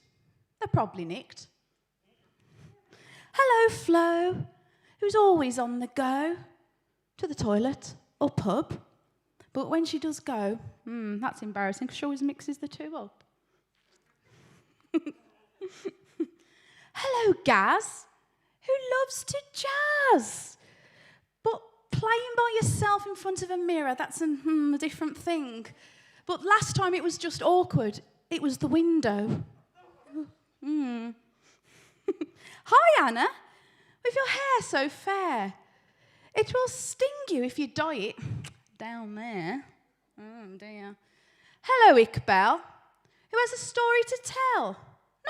They're probably nicked. Hello, Flo, who's always on the go to the toilet or pub. But when she does go, that's embarrassing because she always mixes the two up. Hello, Gaz, who loves to jazz. But playing by yourself in front of a mirror, that's a different thing. But last time it was just awkward. It was the window. Hi, Anna, with your hair so fair. It will sting you if you dye it down there. Oh, dear. Hello, Iqbal, who has a story to tell.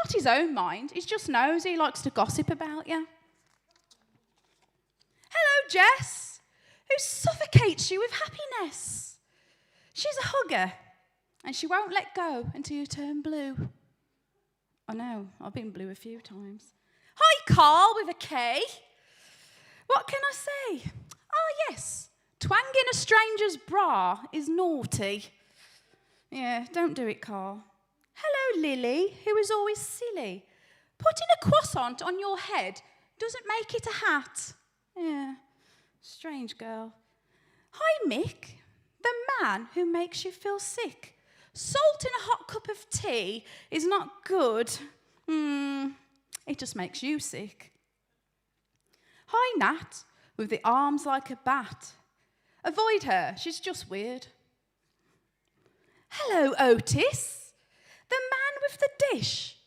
Not his own mind, he's just nosy, he likes to gossip about you. Hello, Jess, who suffocates you with happiness. She's a hugger, and she won't let go until you turn blue. I know, I've been blue a few times. Hi, Carl, with a K. What can I say? Oh, yes, twanging a stranger's bra is naughty. Yeah, don't do it, Carl. Hello, Lily, who is always silly. Putting a croissant on your head doesn't make it a hat. Yeah, strange girl. Hi, Mick, the man who makes you feel sick. Salt in a hot cup of tea is not good. It just makes you sick. Hi, Nat, with the arms like a bat. Avoid her, she's just weird. Hello, Otis, the man with the dish.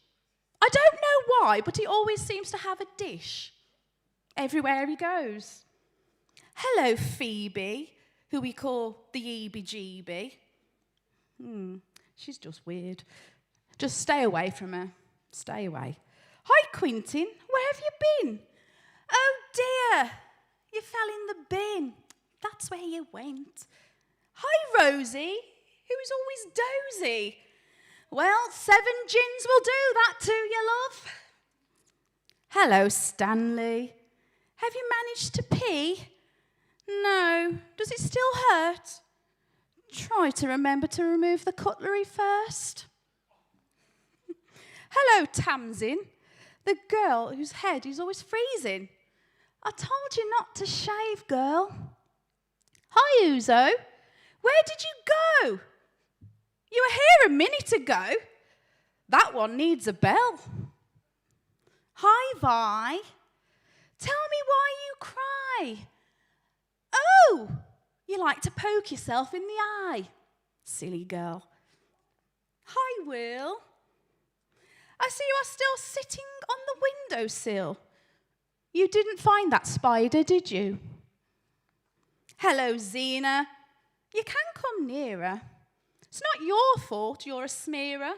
I don't know why, but he always seems to have a dish everywhere he goes. Hello, Phoebe, who we call the EBGB. She's just weird. Just stay away from her. Stay away. Hi, Quentin. Where have you been? Oh, dear. You fell in the bin. That's where you went. Hi, Rosie, who's always dozy. Well, 7 gins will do that to you, love. Hello, Stanley. Have you managed to pee? No. Does it still hurt? Try to remember to remove the cutlery first. Hello, Tamsin, the girl whose head is always freezing. I told you not to shave, girl. Hi, Uzo. Where did you go? You were here a minute ago. That one needs a bell. Hi, Vi. Tell me why you cry. Oh, you like to poke yourself in the eye. Silly girl. Hi, Will. I see you are still sitting on the windowsill. You didn't find that spider, did you? Hello, Zena. You can come nearer. It's not your fault you're a smearer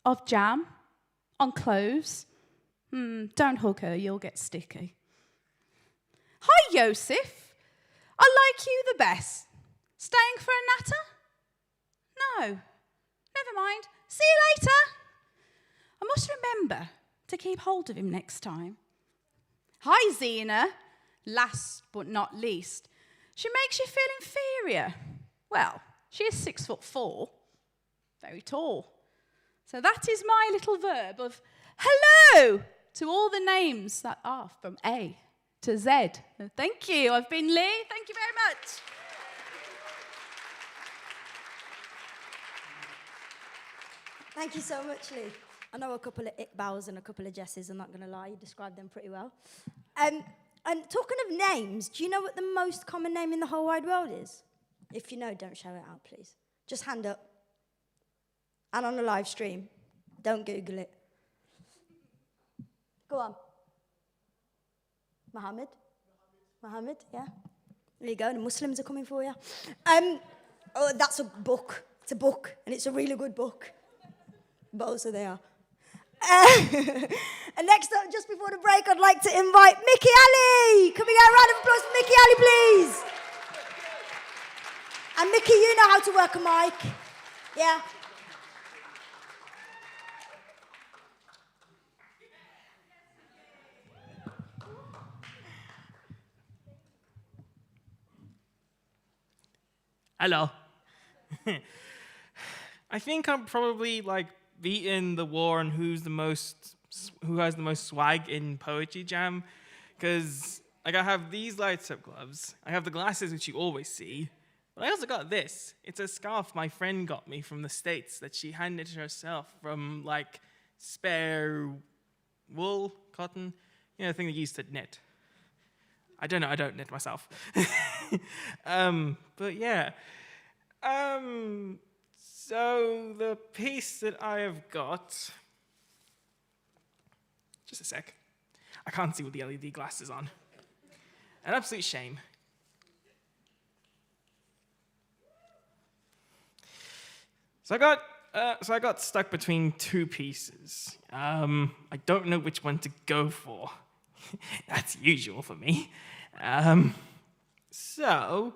of jam on clothes. Don't hug her, you'll get sticky. Hi, Yosef. I like you the best. Staying for a natter? No. Never mind. See you later. I must remember to keep hold of him next time. Hi, Zena. Last but not least, she makes you feel inferior. Well, she is 6'4", very tall. So that is my little verb of hello to all the names that are from A to Z. Thank you. I've been Lee. Thank you very much. Thank you so much, Lee. I know a couple of Iqbals and a couple of Jesses, I'm not going to lie. You described them pretty well. And talking of names, do you know what the most common name in the whole wide world is? If you know, don't shout it out, please. Just hand up. And on the live stream. Don't Google it. Go on. Muhammad? Muhammad, yeah. There you go, the Muslims are coming for you. Oh, that's a book. It's a book, and it's a really good book. But also they are. And next up, just before the break, I'd like to invite Mickey Ali. Can we get a round of applause for Mickey Ali, please? And Mickey, you know how to work a mic. Yeah? Hello. I think I'm probably beating the war on who has the most swag in Poetry Jam, because I have these lights up gloves, I have the glasses which you always see, but I also got this. It's a scarf my friend got me from the States that she handed to herself from spare wool, cotton, the thing they used to knit. I don't know, I don't knit myself. But yeah. So the piece that I have got, just a sec. I can't see with the LED glasses on. An absolute shame. So I got stuck between two pieces. I don't know which one to go for. That's usual for me. So,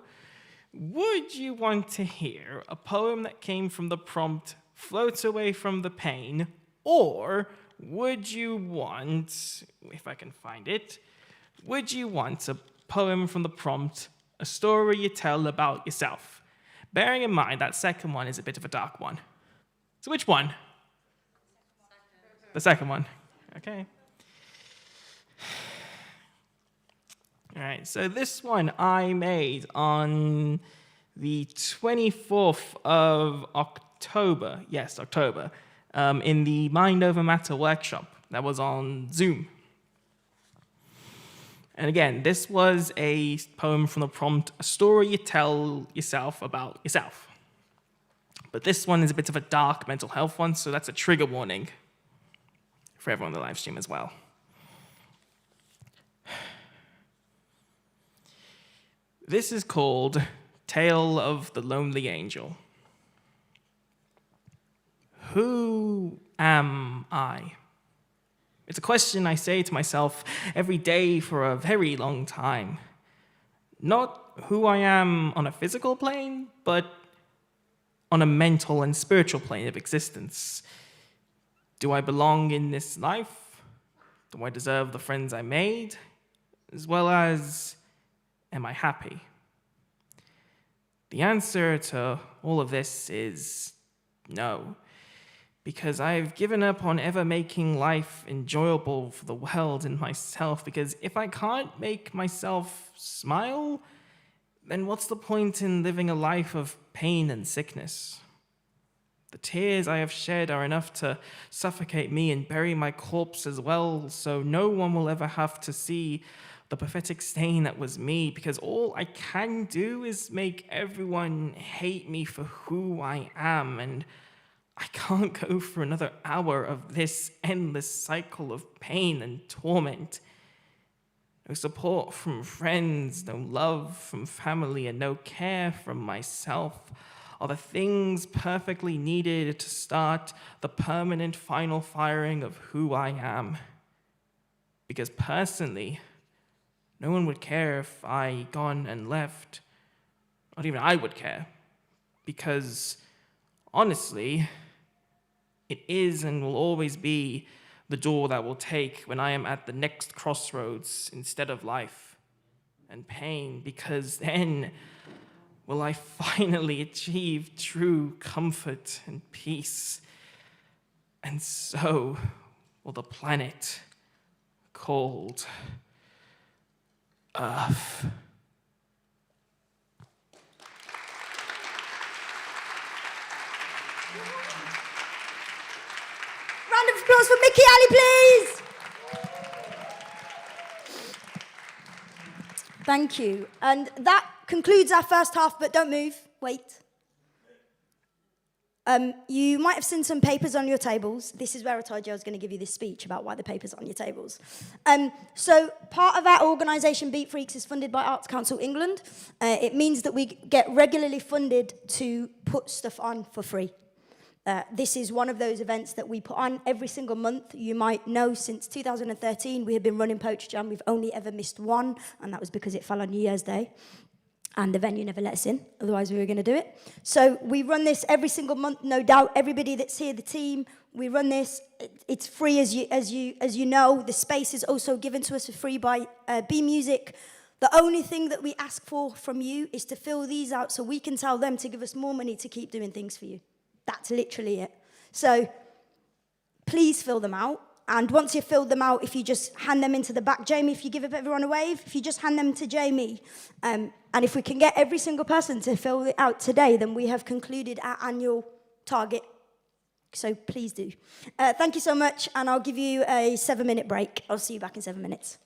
would you want to hear a poem that came from the prompt, floats away from the pain, or would you want, if I can find it, would you want a poem from the prompt, a story you tell about yourself? Bearing in mind that second one is a bit of a dark one. So which one? The second one. Okay. All right, so this one I made on the 24th of October, yes, October, in the Mind Over Matter workshop that was on Zoom. And again, this was a poem from the prompt, a story you tell yourself about yourself. But this one is a bit of a dark mental health one, so that's a trigger warning for everyone on the live stream as well. This is called Tale of the Lonely Angel. Who am I? It's a question I say to myself every day for a very long time. Not who I am on a physical plane, but on a mental and spiritual plane of existence. Do I belong in this life? Do I deserve the friends I made? As well as, am I happy? The answer to all of this is no, because I've given up on ever making life enjoyable for the world and myself, because if I can't make myself smile, then what's the point in living a life of pain and sickness? The tears I have shed are enough to suffocate me and bury my corpse as well, so no one will ever have to see the pathetic stain that was me, because all I can do is make everyone hate me for who I am, and I can't go for another hour of this endless cycle of pain and torment. No support from friends, no love from family, and no care from myself are the things perfectly needed to start the permanent final firing of who I am. Because personally, no one would care if I gone and left. Not even I would care. Because honestly, it is and will always be the door that will take when I am at the next crossroads instead of life and pain, because then will I finally achieve true comfort and peace. And so will the planet called Earth. Round of applause for Mickey Ali, please. Thank you. And that concludes our first half, but don't move. Wait. You might have seen some papers on your tables. This is where I told you I was going to give you this speech about why the papers are on your tables. So part of our organisation, Beat Freaks, is funded by Arts Council England. It means that we get regularly funded to put stuff on for free. This is one of those events that we put on every single month. You might know since 2013 we have been running Poetry Jam. We've only ever missed one, and that was because it fell on New Year's Day. And the venue never let us in, otherwise we were going to do it. So we run this every single month, no doubt. Everybody that's here, the team, we run this. It's free, as you know. The space is also given to us for free by B Music. The only thing that we ask for from you is to fill these out so we can tell them to give us more money to keep doing things for you. That's literally it. So please fill them out. And once you've filled them out, if you just hand them into the back, Jamie, if you give everyone a wave, if you just hand them to Jamie, and if we can get every single person to fill it out today, then we have concluded our annual target. So please do. Thank you so much, and I'll give you a 7-minute break. I'll see you back in 7 minutes.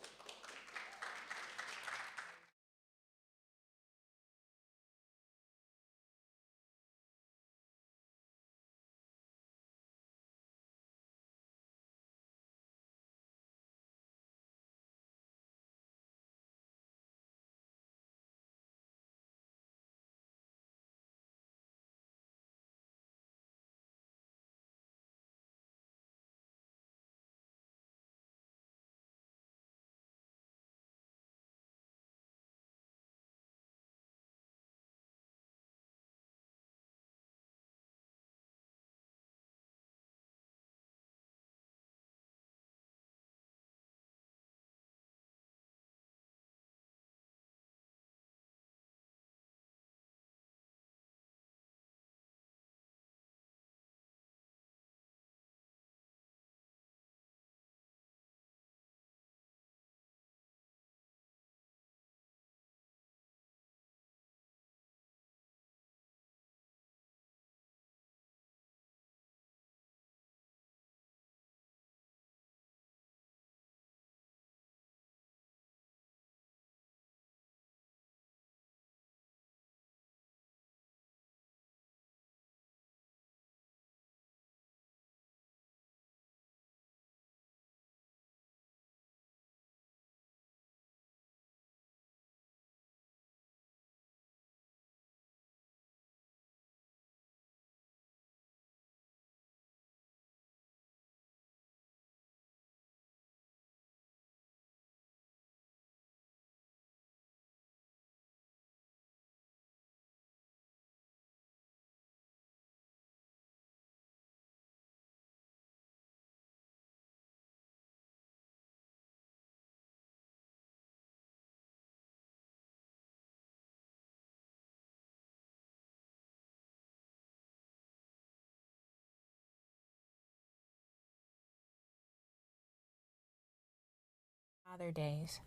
Other days.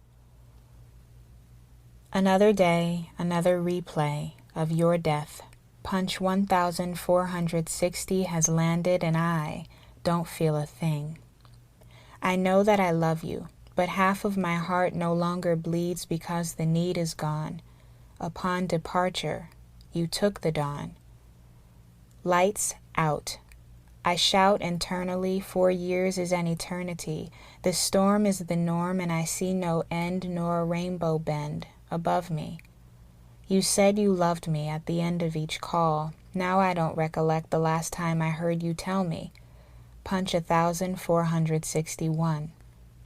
Another day, another replay of your death. Punch 1460 has landed and I don't feel a thing. I know that I love you, but half of my heart no longer bleeds because the need is gone. Upon departure, you took the dawn. Lights out. I shout internally, 4 years is an eternity. The storm is the norm and I see no end nor a rainbow bend above me. You said you loved me at the end of each call. Now I don't recollect the last time I heard you tell me. Punch 1461.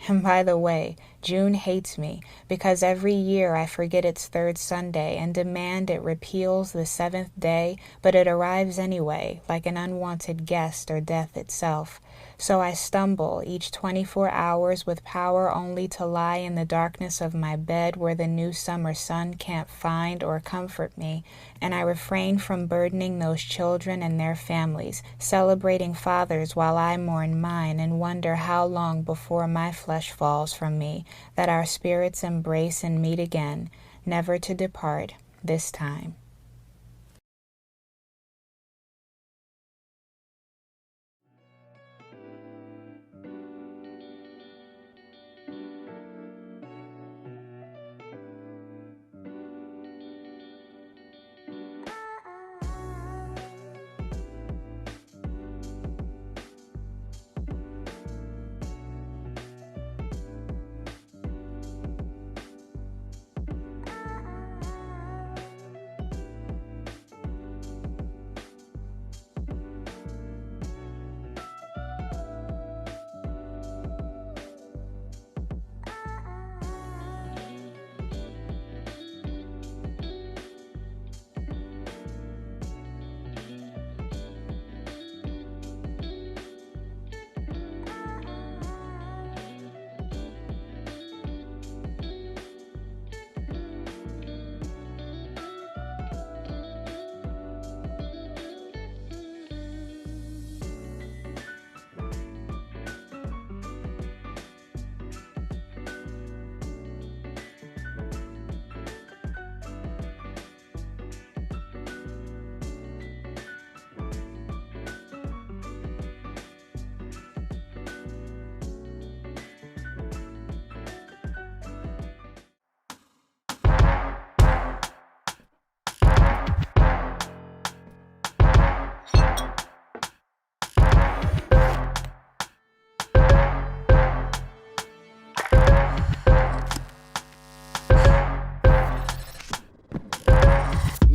And by the way, June hates me because every year I forget its third Sunday and demand it repeals the seventh day, but it arrives anyway, like an unwanted guest or death itself. So I stumble each 24 hours with power only to lie in the darkness of my bed where the new summer sun can't find or comfort me, and I refrain from burdening those children and their families, celebrating fathers while I mourn mine and wonder how long before my flesh falls from me, that our spirits embrace and meet again, never to depart this time.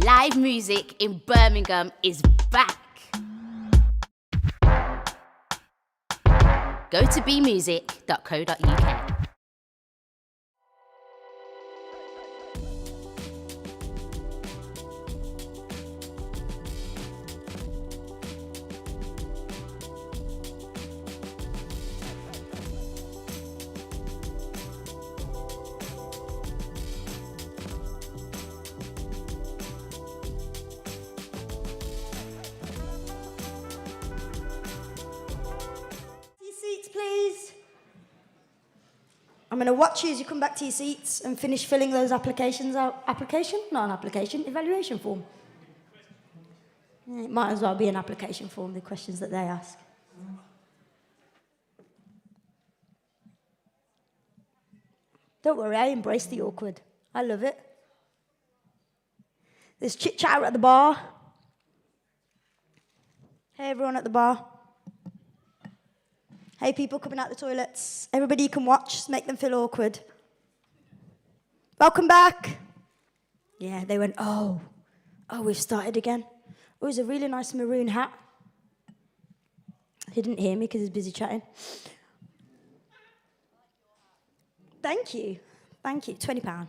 Live music in Birmingham is back. Go to bmusic.co.uk. Seats, please. I'm going to watch you as you come back to your seats and finish filling those applications out. Application? Not an application, evaluation form. It might as well be an application form, the questions that they ask. Don't worry, I embrace the awkward. I love it. There's chit-chat at the bar. Hey, everyone at the bar. Hey, people coming out the toilets. Everybody you can watch, just make them feel awkward. Welcome back. Yeah, they went, oh, we've started again. Oh, it was a really nice maroon hat. He didn't hear me because he's busy chatting. Thank you, £20.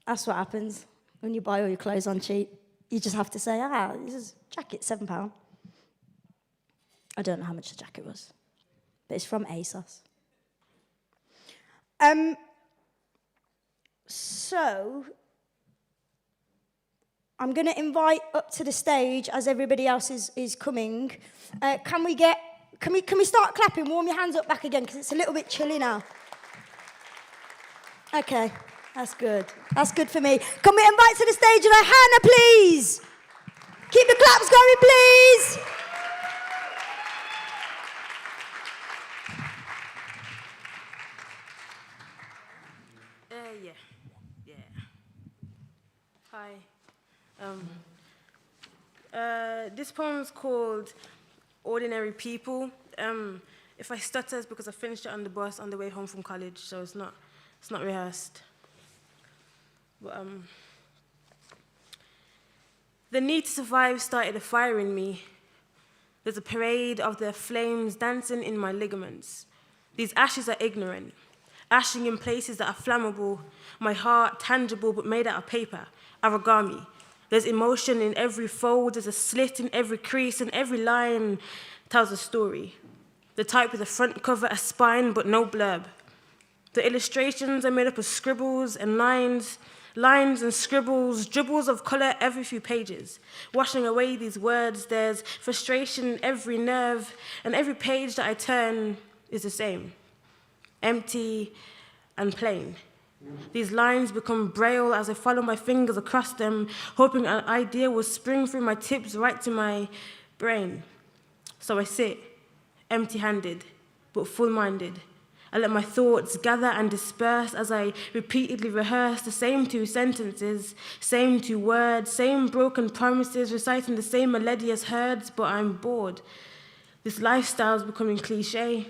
That's what happens when you buy all your clothes on cheap. You just have to say, this is jacket, £7. I don't know how much the jacket was, but it's from ASOS. So, I'm going to invite up to the stage as everybody else is coming. Can we get Can we start clapping? Warm your hands up back again, because it's a little bit chilly now. Okay, that's good. That's good for me. Can we invite to the stage Hannah, please? Keep the claps going, please. Hi. This poem's called Ordinary People. If I stutter, it's because I finished it on the bus on the way home from college, so it's not rehearsed. But the need to survive started a fire in me. There's a parade of their flames dancing in my ligaments. These ashes are ignorant, ashing in places that are flammable, my heart tangible but made out of paper, origami. There's emotion in every fold, there's a slit in every crease, and every line tells a story. The type with a front cover, a spine, but no blurb. The illustrations are made up of scribbles and lines and scribbles, dribbles of color every few pages. Washing away these words, there's frustration in every nerve, and every page that I turn is the same, empty and plain. These lines become braille as I follow my fingers across them, hoping an idea will spring through my tips right to my brain. So I sit, empty-handed, but full-minded. I let my thoughts gather and disperse as I repeatedly rehearse the same two sentences, same two words, same broken promises, reciting the same melodious herds, but I'm bored. This lifestyle's becoming cliche.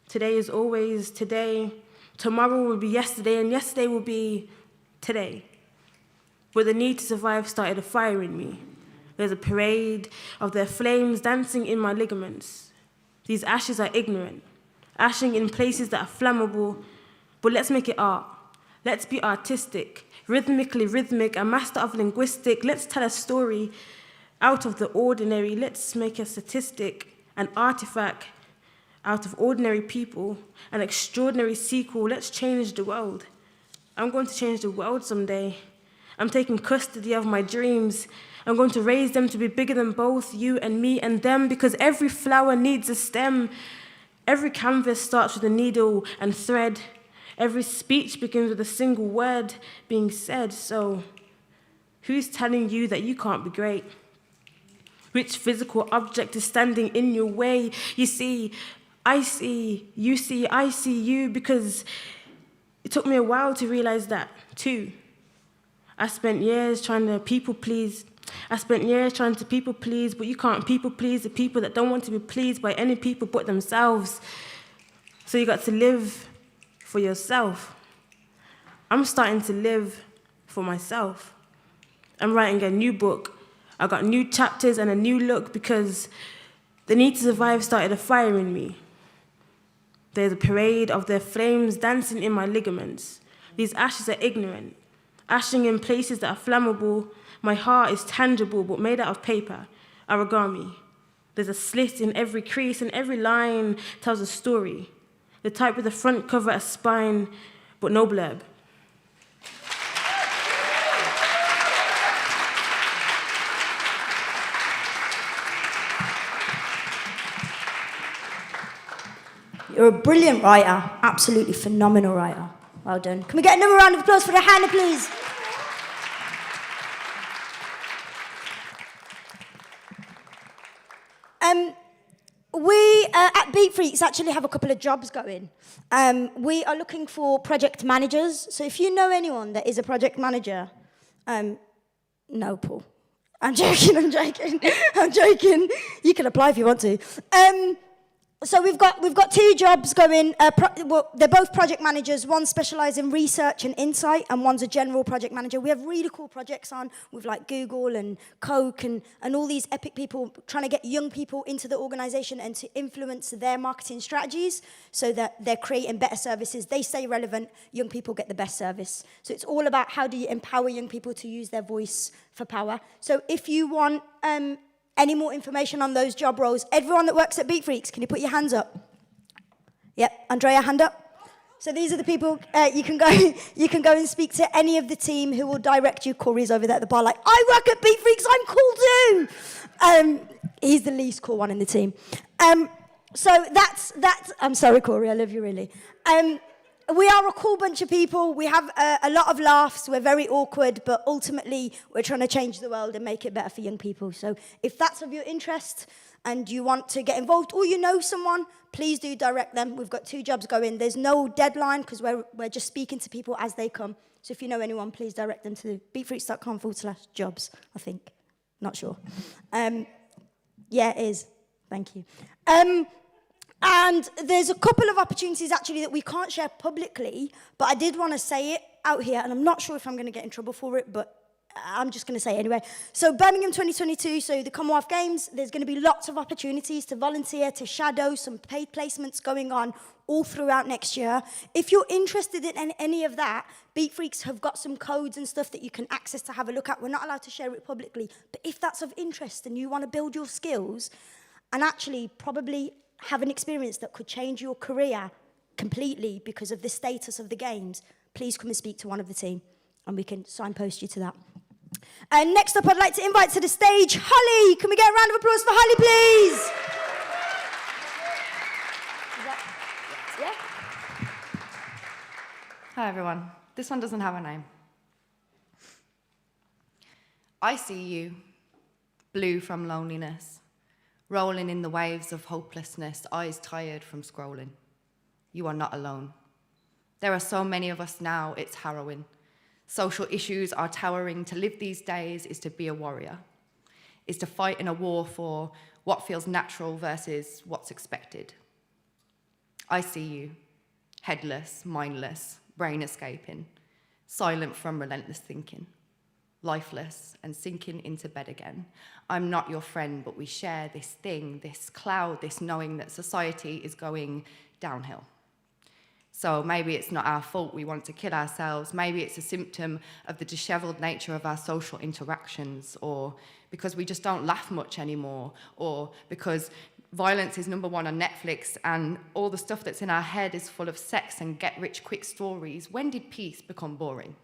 Today is always today. Tomorrow will be yesterday, and yesterday will be today. But the need to survive started a fire in me. There's a parade of their flames dancing in my ligaments. These ashes are ignorant, ashing in places that are flammable, but let's make it art. Let's be artistic, rhythmically rhythmic, a master of linguistic. Let's tell a story out of the ordinary. Let's make a statistic, an artifact out of ordinary people, an extraordinary sequel. Let's change the world. I'm going to change the world someday. I'm taking custody of my dreams. I'm going to raise them to be bigger than both you and me and them, because every flower needs a stem. Every canvas starts with a needle and thread. Every speech begins with a single word being said. So, who's telling you that you can't be great? Which physical object is standing in your way? You see, I see, I see you, because it took me a while to realize that, too. I spent years trying to people please, but you can't people please the people that don't want to be pleased by any people but themselves. So you got to live for yourself. I'm starting to live for myself. I'm writing a new book. I got new chapters and a new look, because the need to survive started a fire in me. There's a parade of their flames dancing in my ligaments. These ashes are ignorant, ashing in places that are flammable. My heart is tangible, but made out of paper, origami. There's a slit in every crease, and every line tells a story. The type with a front cover, a spine, but no blurb. You're a brilliant writer, absolutely phenomenal writer. Well done. Can we get another round of applause for Hannah, please? We at Beat Freaks actually have a couple of jobs going. We are looking for project managers. So if you know anyone that is a project manager, no, Paul. I'm joking. I'm joking. You can apply if you want to. So we've got two jobs going. They're both project managers. One specialises in research and insight, and one's a general project manager. We have really cool projects on with like Google and Coke and all these epic people trying to get young people into the organisation and to influence their marketing strategies so that they're creating better services. They stay relevant. Young people get the best service. So it's all about how do you empower young people to use their voice for power. So if you want any more information on those job roles, everyone that works at Beat Freaks, can you put your hands up? Yep, Andrea, hand up. So these are the people you can go and speak to any of the team who will direct you. Corey's over there at the bar like, I work at Beat Freaks, I'm cool too. He's the least cool one in the team. So that's, I'm sorry, Corey, I love you really. We are a cool bunch of people. We have a lot of laughs. We're very awkward, but ultimately we're trying to change the world and make it better for young people. So if that's of your interest and you want to get involved or you know someone, please do direct them. We've got 2 jobs going. There's no deadline because we're just speaking to people as they come. So if you know anyone, please direct them to beatfreaks.com/jobs, I think. Not sure. Yeah, it is. Thank you. And there's a couple of opportunities actually that we can't share publicly, but I did want to say it out here, and I'm not sure if I'm going to get in trouble for it, but I'm just going to say it anyway. So Birmingham 2022, so the Commonwealth Games, there's going to be lots of opportunities to volunteer, to shadow, some paid placements going on all throughout next year. If you're interested in any of that, Beat Freaks have got some codes and stuff that you can access to have a look at. We're not allowed to share it publicly, but if that's of interest and you want to build your skills and actually probably have an experience that could change your career completely because of the status of the games, please come and speak to one of the team and we can signpost you to that. And next up, I'd like to invite to the stage Holly. Can we get a round of applause for Holly, please? Yeah? Hi, everyone. This one doesn't have a name. I see you, blue from loneliness, rolling in the waves of hopelessness, eyes tired from scrolling. You are not alone. There are so many of us now, it's harrowing. Social issues are towering. To live these days is to be a warrior, is to fight in a war for what feels natural versus what's expected. I see you, headless, mindless, brain escaping, silent from relentless thinking, lifeless and sinking into bed again. I'm not your friend, but we share this thing, this cloud, this knowing that society is going downhill. So maybe it's not our fault we want to kill ourselves. Maybe it's a symptom of the disheveled nature of our social interactions, or because we just don't laugh much anymore, or because violence is #1 on Netflix and all the stuff that's in our head is full of sex and get-rich-quick stories. When did peace become boring?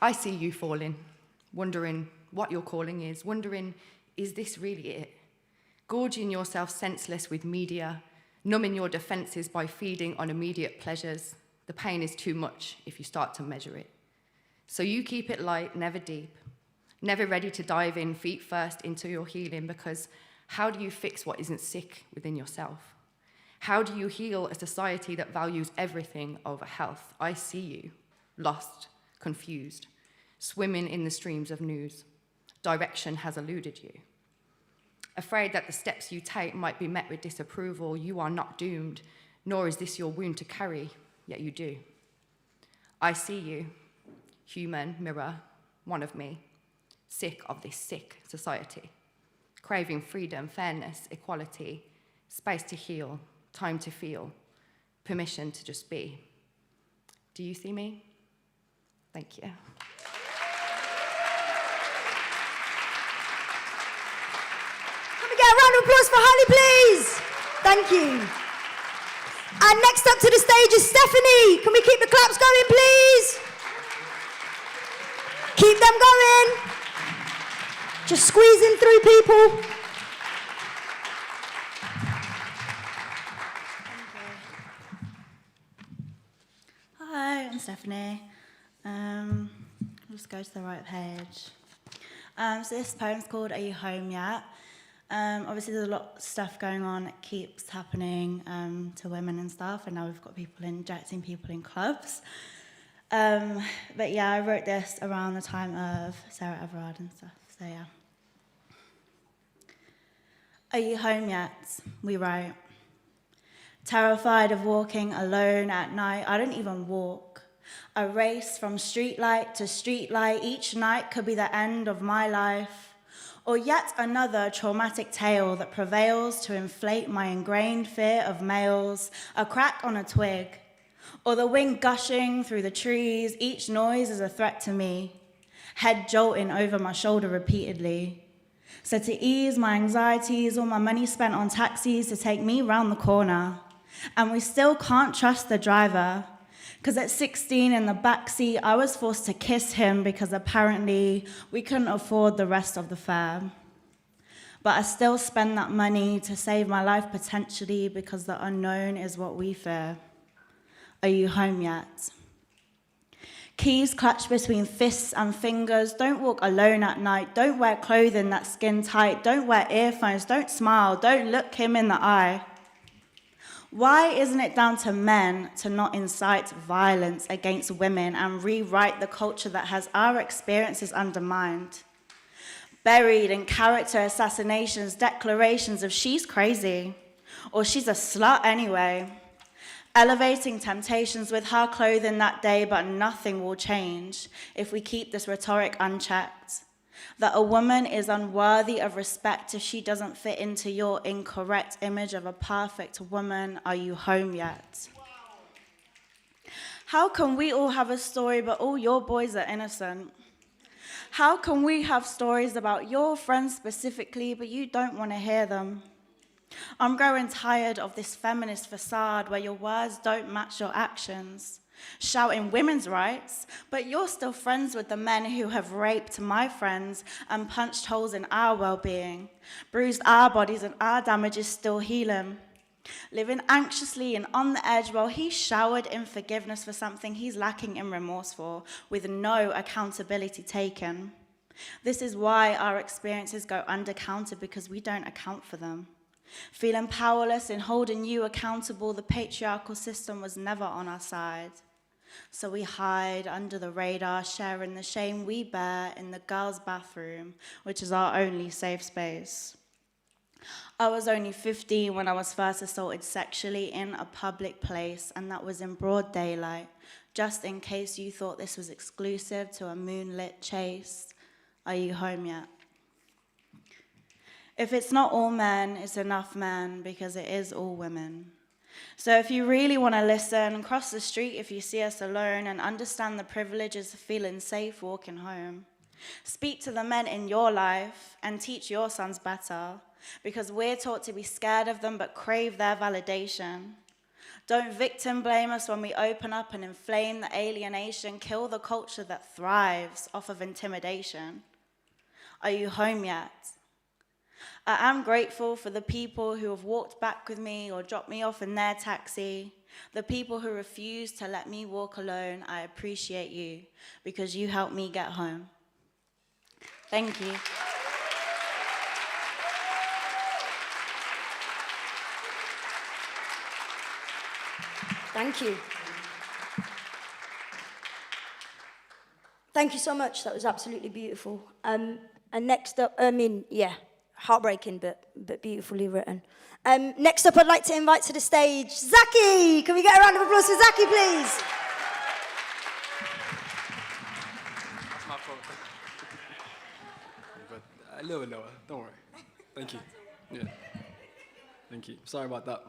I see you falling, wondering what your calling is, wondering, is this really it? Gorging yourself senseless with media, numbing your defenses by feeding on immediate pleasures. The pain is too much if you start to measure it. So you keep it light, never deep, never ready to dive in feet first into your healing, because how do you fix what isn't sick within yourself? How do you heal a society that values everything over health? I see you, lost, confused, swimming in the streams of news. Direction has eluded you. Afraid that the steps you take might be met with disapproval, you are not doomed, nor is this your wound to carry, yet you do. I see you, human mirror, one of me, sick of this sick society, craving freedom, fairness, equality, space to heal, time to feel, permission to just be. Do you see me? Thank you. Get a round of applause for Holly, please. Thank you. And next up to the stage is Stephanie. Can we keep the claps going, please? Keep them going. Just squeezing through people. Hi, I'm Stephanie. I'll just go to the right page. So this poem's called Are You Home Yet? Obviously there's a lot of stuff going on. It keeps happening to women and stuff, and now we've got people injecting people in clubs. But yeah, I wrote this around the time of Sarah Everard and stuff, so yeah. Are you home yet? We wrote. Terrified of walking alone at night, I don't even walk. I race from streetlight to streetlight. Each night could be the end of my life. Or yet another traumatic tale that prevails to inflate my ingrained fear of males, a crack on a twig, or the wind gushing through the trees. Each noise is a threat to me, head jolting over my shoulder repeatedly. So to ease my anxieties, all my money spent on taxis to take me round the corner. And we still can't trust the driver, because at 16 in the backseat, I was forced to kiss him because apparently we couldn't afford the rest of the fare. But I still spend that money to save my life potentially because the unknown is what we fear. Are you home yet? Keys clutched between fists and fingers. Don't walk alone at night. Don't wear clothing that's skin tight. Don't wear earphones. Don't smile. Don't look him in the eye. Why isn't it down to men to not incite violence against women and rewrite the culture that has our experiences undermined? Buried in character assassinations, declarations of she's crazy, or she's a slut anyway. Elevating temptations with her clothing that day, but nothing will change if we keep this rhetoric unchecked. That a woman is unworthy of respect if she doesn't fit into your incorrect image of a perfect woman. Are you home yet? How can we all have a story, but all your boys are innocent? How can we have stories about your friends specifically, but you don't want to hear them? I'm growing tired of this feminist facade where your words don't match your actions. Shouting women's rights, but you're still friends with the men who have raped my friends and punched holes in our well-being, bruised our bodies and our damage is still healing. Living anxiously and on the edge while he showered in forgiveness for something he's lacking in remorse for, with no accountability taken. This is why our experiences go undercounted, because we don't account for them. Feeling powerless in holding you accountable, the patriarchal system was never on our side. So we hide under the radar, sharing the shame we bear in the girls' bathroom, which is our only safe space. I was only 15 when I was first assaulted sexually in a public place, and that was in broad daylight, just in case you thought this was exclusive to a moonlit chase. Are you home yet? If it's not all men, it's enough men, because it is all women. So if you really want to listen, cross the street if you see us alone and understand the privileges of feeling safe walking home. Speak to the men in your life and teach your sons better, because we're taught to be scared of them but crave their validation. Don't victim blame us when we open up and inflame the alienation, kill the culture that thrives off of intimidation. Are you home yet? I am grateful for the people who have walked back with me or dropped me off in their taxi, the people who refuse to let me walk alone. I appreciate you because you helped me get home. Thank you. Thank you. Thank you so much. That was absolutely beautiful. And next up, heartbreaking, but beautifully written. Next up, I'd like to invite to the stage Zaki. Can we get a round of applause for Zaki, please? That's my fault. But a little bit lower, don't worry. Thank you. Yeah. Thank you. Sorry about that.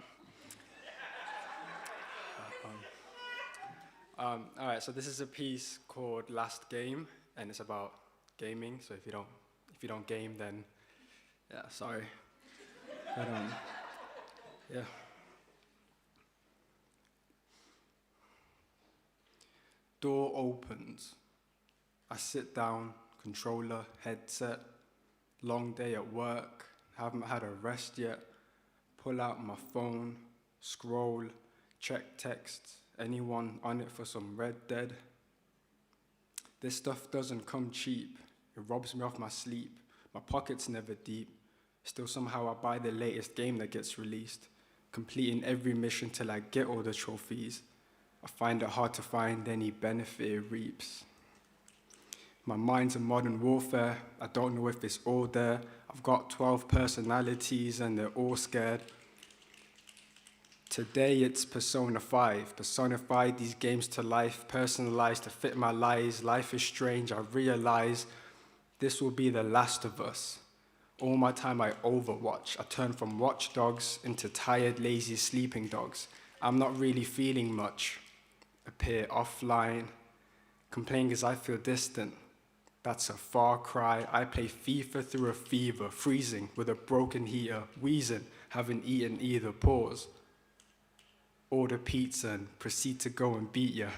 All right, so this is a piece called Last Game, and it's about gaming. So if you don't game, then yeah, sorry. But yeah. Door opens. I sit down, controller, headset. Long day at work. Haven't had a rest yet. Pull out my phone, scroll, check texts. Anyone on it for some Red Dead? This stuff doesn't come cheap. It robs me of my sleep. My pocket's never deep. Still somehow I buy the latest game that gets released, completing every mission till I get all the trophies. I find it hard to find any benefit it reaps. My mind's a modern warfare. I don't know if it's all there. I've got 12 personalities and they're all scared. Today it's Persona 5, personified these games to life, personalized to fit my lies. Life is strange, I realize this will be the last of us. All my time I overwatch. I turn from watchdogs into tired, lazy sleeping dogs. I'm not really feeling much. Appear offline. Complain because I feel distant. That's a far cry. I play FIFA through a fever, freezing with a broken heater, wheezing, haven't eaten either, pause. Order pizza and proceed to go and beat ya.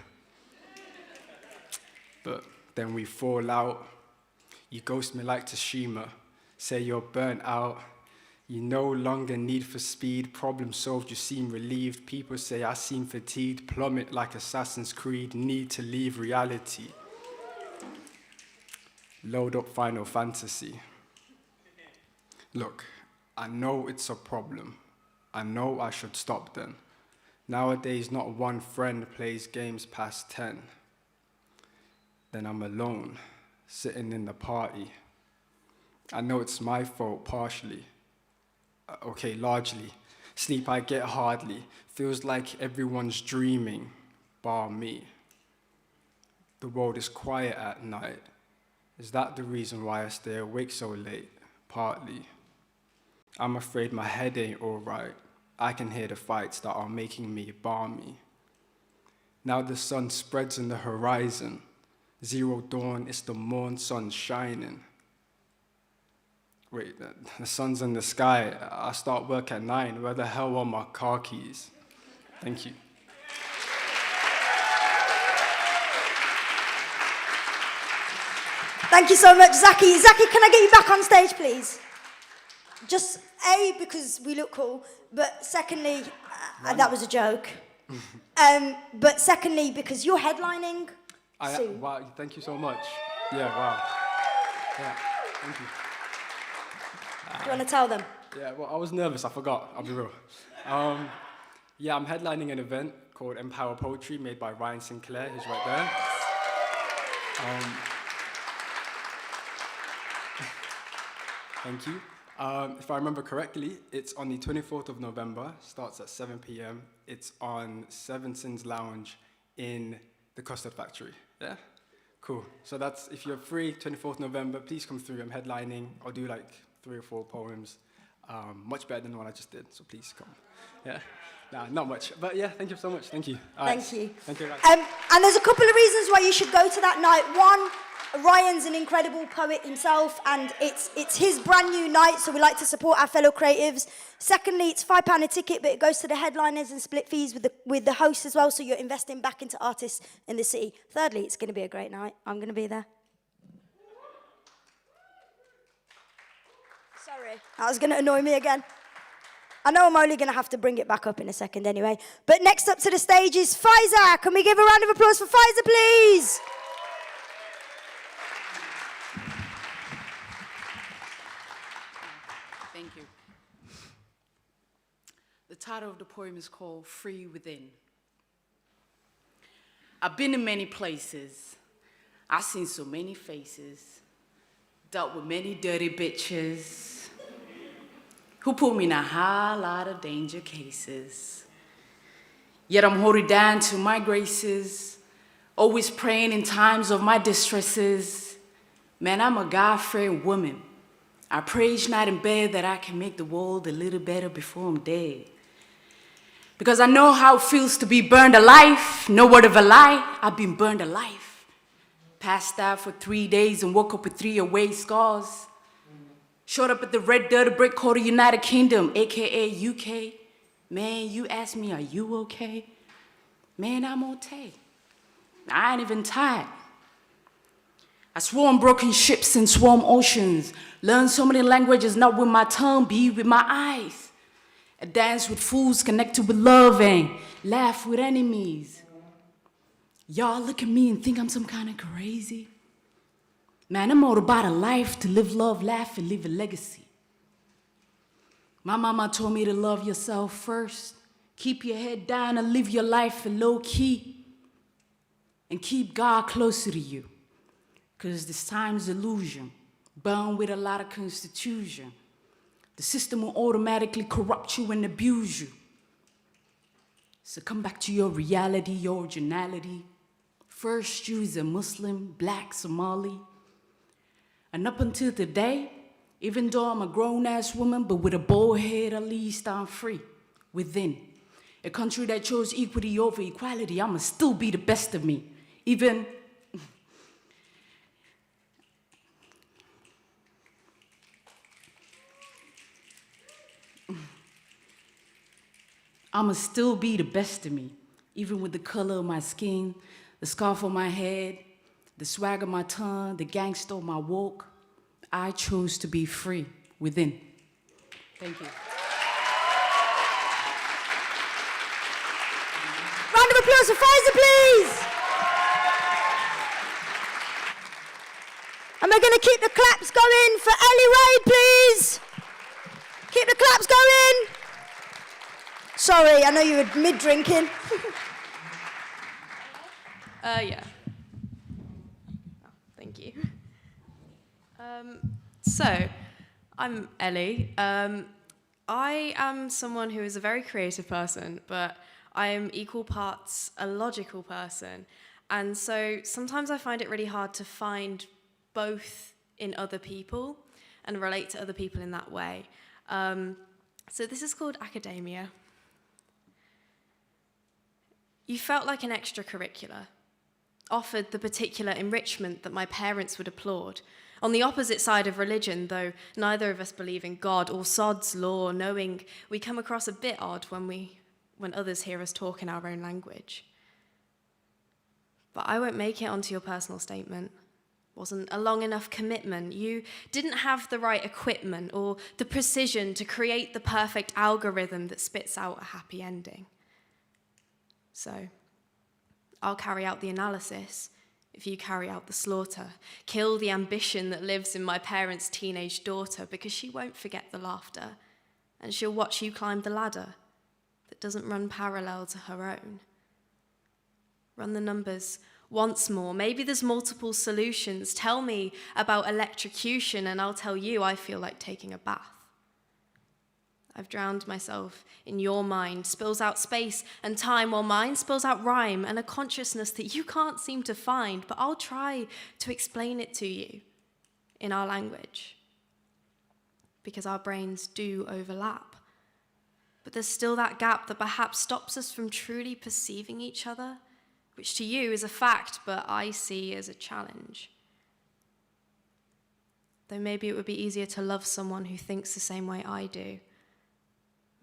But then we fall out. You ghost me like Tsushima. say you're burnt out. You no longer need for speed. Problem solved, you seem relieved. People say I seem fatigued. Plummet like Assassin's Creed. Need to leave reality. Load up Final Fantasy. Look, I know it's a problem. I know I should stop then. Nowadays, not one friend plays games past 10. Then I'm alone, sitting in the party. I know it's my fault, partially. Okay, largely. Sleep I get hardly. Feels like everyone's dreaming, bar me. The world is quiet at night. Is that the reason why I stay awake so late? Partly. I'm afraid my head ain't alright. I can hear the fights that are making me balmy. Now the sun spreads in the horizon. Zero dawn, it's the morn sun shining. Wait, the sun's in the sky. I start work at 9. Where the hell are my car keys? Thank you. Thank you so much, Zaki. Zaki, can I get you back on stage, please? Just, A, because we look cool, but secondly, that was a joke. But secondly, because you're headlining soon. Wow, thank you so much. Yeah, wow. Yeah, thank you. Do you want to tell them? Yeah, well, I was nervous, I forgot, I'll be real. Yeah, I'm headlining an event called Empower Poetry, made by Ryan Sinclair, who's right there. Thank you. If I remember correctly, it's on the 24th of November, starts at 7 p.m. It's on Seven Sins Lounge in the Custard Factory, yeah? Cool, so that's, if you're free, 24th November, please come through. I'm headlining. I'll do like 3 or 4 poems, much better than the one I just did, so please come, yeah? Nah, not much, but yeah, thank you so much, thank you. Thank you. Thank you, guys. And there's a couple of reasons why you should go to that night. One, Ryan's an incredible poet himself, and it's his brand new night, so we like to support our fellow creatives. Secondly, it's £5 a ticket, but it goes to the headliners and split fees with the host as well, so you're investing back into artists in the city. Thirdly, it's going to be a great night. I'm going to be there. Sorry, that was going to annoy me again. I know I'm only going to have to bring it back up in a second anyway. But next up to the stage is Faiza. Can we give a round of applause for Faiza, please? Thank you. The title of the poem is called Free Within. I've been in many places. I've seen so many faces. Dealt with many dirty bitches who put me in a whole lot of danger cases. Yet I'm holding down to my graces, always praying in times of my distresses. Man, I'm a God-fearing woman. I pray each night in bed that I can make the world a little better before I'm dead. Because I know how it feels to be burned alive. No word of a lie, I've been burned alive. Passed out for 3 days and woke up with 3 away scars. Showed up at the Red Dirt Brick called the United Kingdom, AKA UK. Man, you asked me, are you okay? Man, I'm okay. I ain't even tired. I swarm broken ships and swarm oceans. Learn so many languages, not with my tongue, be with my eyes. I dance with fools connected with love and laugh with enemies. Y'all look at me and think I'm some kind of crazy. Man, I'm all about a life to live, love, laugh, and leave a legacy. My mama told me to love yourself first. Keep your head down and live your life low key. And keep God closer to you. Because this time's illusion, bound with a lot of constitution. The system will automatically corrupt you and abuse you. So come back to your reality, your originality. First, you is a Muslim, black, Somali. And up until today, even though I'm a grown-ass woman, but with a bald head, at least I'm free within. A country that chose equity over equality, I'ma still be the best of me. Even I'ma still be the best of me, even with the color of my skin, the scarf on my head, the swag of my tongue, the gangster of my walk. I chose to be free within. Thank you. Round of applause for Pfizer, please. And we're going to keep the claps going for Ellie Wade, please. Keep the claps going. Sorry, I know you were mid-drinking. Yeah. Oh, thank you. So, I'm Ellie. I am someone who is a very creative person, but I am equal parts a logical person. And so sometimes I find it really hard to find both in other people and relate to other people in that way. So this is called academia. You felt like an extracurricular, offered the particular enrichment that my parents would applaud. On the opposite side of religion, though neither of us believe in God or Sod's law, knowing we come across a bit odd when others hear us talk in our own language. But I won't make it onto your personal statement. Wasn't a long enough commitment. You didn't have the right equipment or the precision to create the perfect algorithm that spits out a happy ending. So, I'll carry out the analysis if you carry out the slaughter. Kill the ambition that lives in my parents' teenage daughter because she won't forget the laughter and she'll watch you climb the ladder that doesn't run parallel to her own. Run the numbers once more. Maybe there's multiple solutions. Tell me about electrocution and I'll tell you I feel like taking a bath. I've drowned myself in your mind, spills out space and time, while mine spills out rhyme and a consciousness that you can't seem to find, but I'll try to explain it to you in our language, because our brains do overlap. But there's still that gap that perhaps stops us from truly perceiving each other, which to you is a fact, but I see as a challenge. Though maybe it would be easier to love someone who thinks the same way I do.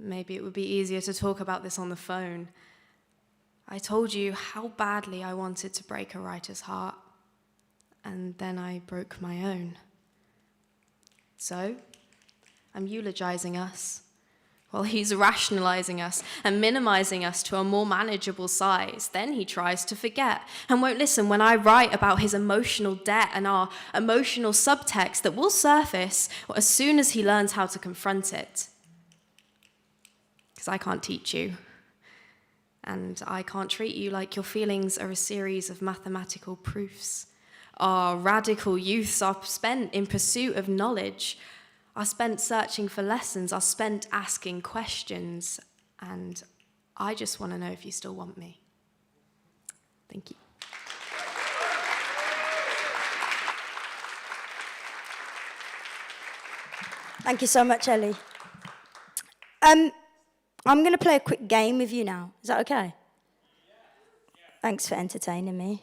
Maybe it would be easier to talk about this on the phone. I told you how badly I wanted to break a writer's heart, and then I broke my own. So, I'm eulogizing us, while he's rationalizing us and minimizing us to a more manageable size. Then he tries to forget and won't listen when I write about his emotional debt and our emotional subtext that will surface as soon as he learns how to confront it. Because I can't teach you, and I can't treat you like your feelings are a series of mathematical proofs. Our radical youths are spent in pursuit of knowledge, are spent searching for lessons, are spent asking questions, and I just want to know if you still want me. Thank you. Thank you so much, Ellie. I'm going to play a quick game with you now. Is that okay? Thanks for entertaining me.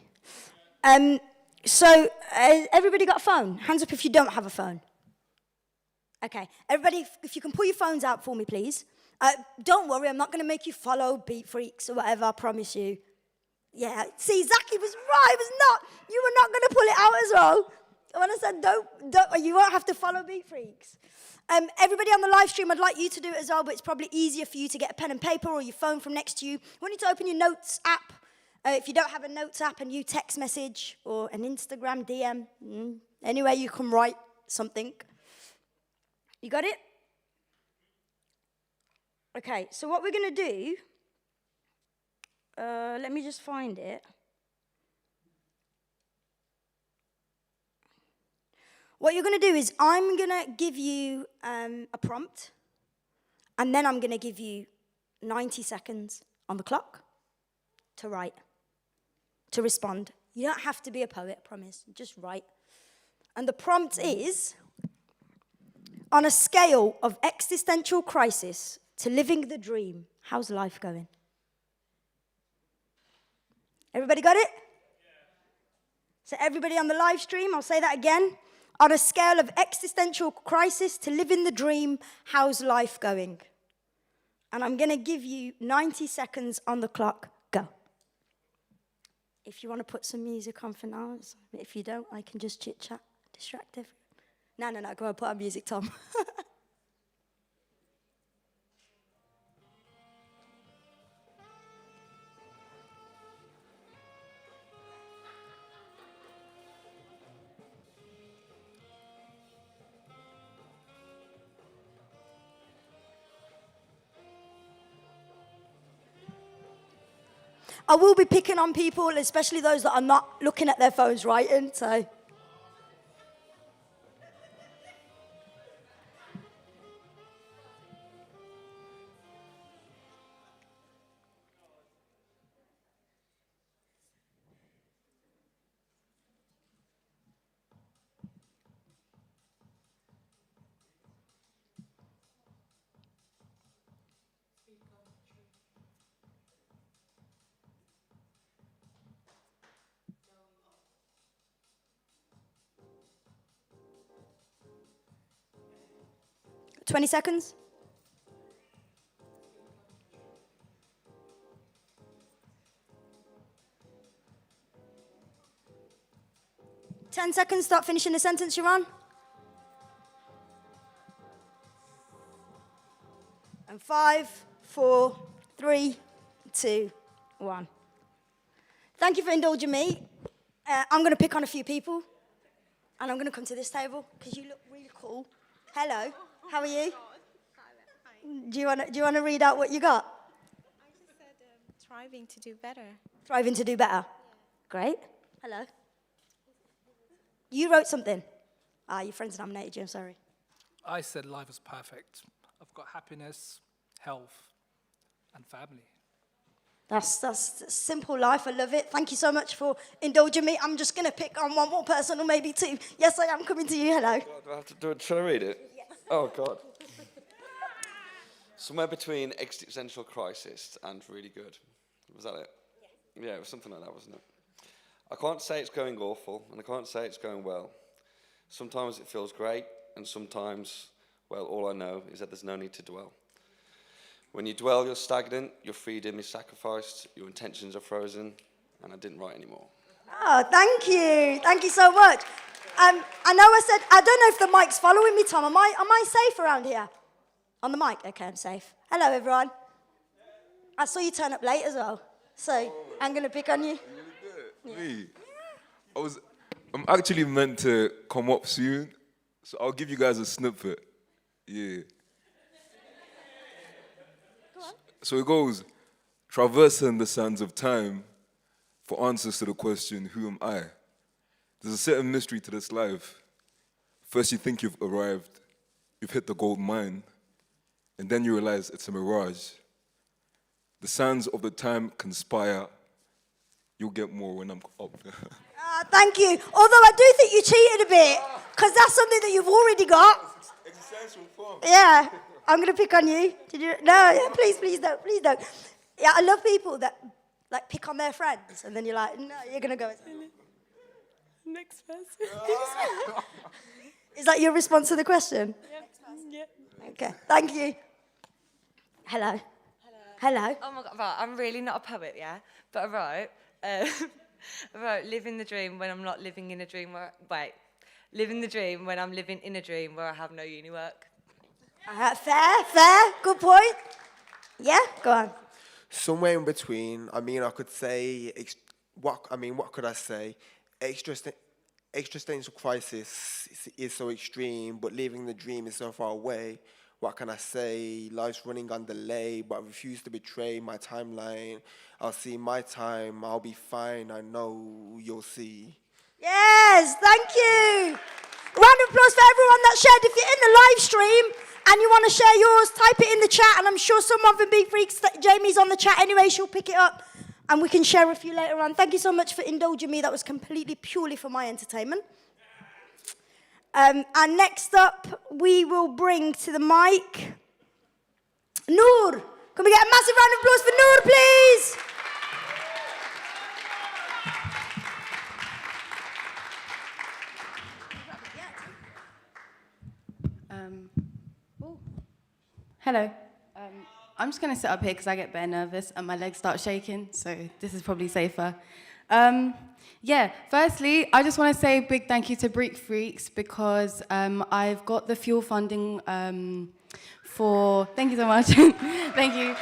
So, everybody got a phone? Hands up if you don't have a phone. Okay. Everybody, if you can pull your phones out for me, please. Don't worry, I'm not going to make you follow Beat Freaks or whatever, I promise you. Yeah, see, Zaki was right, it was not. You were not going to pull it out as well. When I said don't, you won't have to follow Beat Freaks. Everybody on the live stream, I'd like you to do it as well, but it's probably easier for you to get a pen and paper or your phone from next to you. I want you to open your notes app. If you don't have a notes app, a new text message or an Instagram DM, anywhere you can write something. You got it? Okay, so what we're going to do, let me just find it. What you're going to do is I'm going to give you a prompt, and then I'm going to give you 90 seconds on the clock to write, to respond. You don't have to be a poet, I promise. Just write. And the prompt is, on a scale of existential crisis to living the dream, how's life going? Everybody got it? So everybody on the live stream, I'll say that again. On a scale of existential crisis to living the dream, how's life going? And I'm going to give you 90 seconds on the clock. Go. If you want to put some music on for now, if you don't, I can just chit-chat, distract everyone. No, go on, put on music, Tom. I will be picking on people, especially those that are not looking at their phones writing, so. $20 seconds. $10 seconds, start finishing the sentence you're on. And 5, 4, 3, 2, 1. Thank you for indulging me. I'm going to pick on a few people. And I'm going to come to this table because you look really cool. Hello, how are you? Do you want to read out what you got? I just said striving to do better. Striving to do better. Great. Hello. You wrote something. Your friends nominated you, I'm sorry. I said life is perfect. I've got happiness, health, and family. That's a simple life. I love it. Thank you so much for indulging me. I'm just going to pick on one more person or maybe two. Yes, I am coming to you. Hello. Do I have to do it? Shall I read it? Yes. Oh, God. Somewhere between existential crisis and really good. Was that it? Yeah. Yeah, it was something like that, wasn't it? I can't say it's going awful, and I can't say it's going well. Sometimes it feels great, and sometimes, well, all I know is that there's no need to dwell. When you dwell, you're stagnant, your freedom is sacrificed, your intentions are frozen, and I didn't write anymore. Oh, thank you. Thank you so much. I know I said, I don't know if the mic's following me, Tom. Am I safe around here? On the mic? Okay, I'm safe. Hello, everyone. I saw you turn up late as well, so I'm going to pick on you. Me? I'm actually meant to come up soon, so I'll give you guys a snippet. Yeah. So it goes, traversing the sands of time for answers to the question, who am I? There's a certain mystery to this life. First you think you've arrived, you've hit the gold mine, and then you realize it's a mirage. The sands of the time conspire. You'll get more when I'm up. Thank you. Although I do think you cheated a bit, because that's something that you've already got. Existential form. Yeah, I'm going to pick on you. Did you? No, yeah, please don't. Yeah, I love people that like pick on their friends, and then you're like, no, you're going to go. Next person. Is that your response to the question? Yeah. Okay, thank you. Hello. Hello. Oh my God, right, I'm really not a poet, yeah? But I wrote, living the dream when I'm not living in a dream living the dream when I'm living in a dream where I have no uni work. Fair, good point. Yeah, go on. Somewhere in between, I mean, I could say, what could I say? Existential crisis is so extreme, but living the dream is so far away. What can I say? Life's running on delay, but I refuse to betray my timeline. I'll see my time, I'll be fine, I know you'll see. Yes, thank you. Round of applause for everyone that shared. If you're in the live stream and you want to share yours, type it in the chat, and I'm sure someone from Big Freaks, Jamie's on the chat anyway, she'll pick it up, and we can share a few later on. Thank you so much for indulging me. That was completely purely for my entertainment. And next up, we will bring to the mic Noor. Can we get a massive round of applause for Noor, please? Hello. I'm just going to sit up here because I get bare nervous and my legs start shaking, so this is probably safer. Yeah, firstly, I just want to say a big thank you to Beat Freaks because I've got the fuel funding thank you so much. Thank you.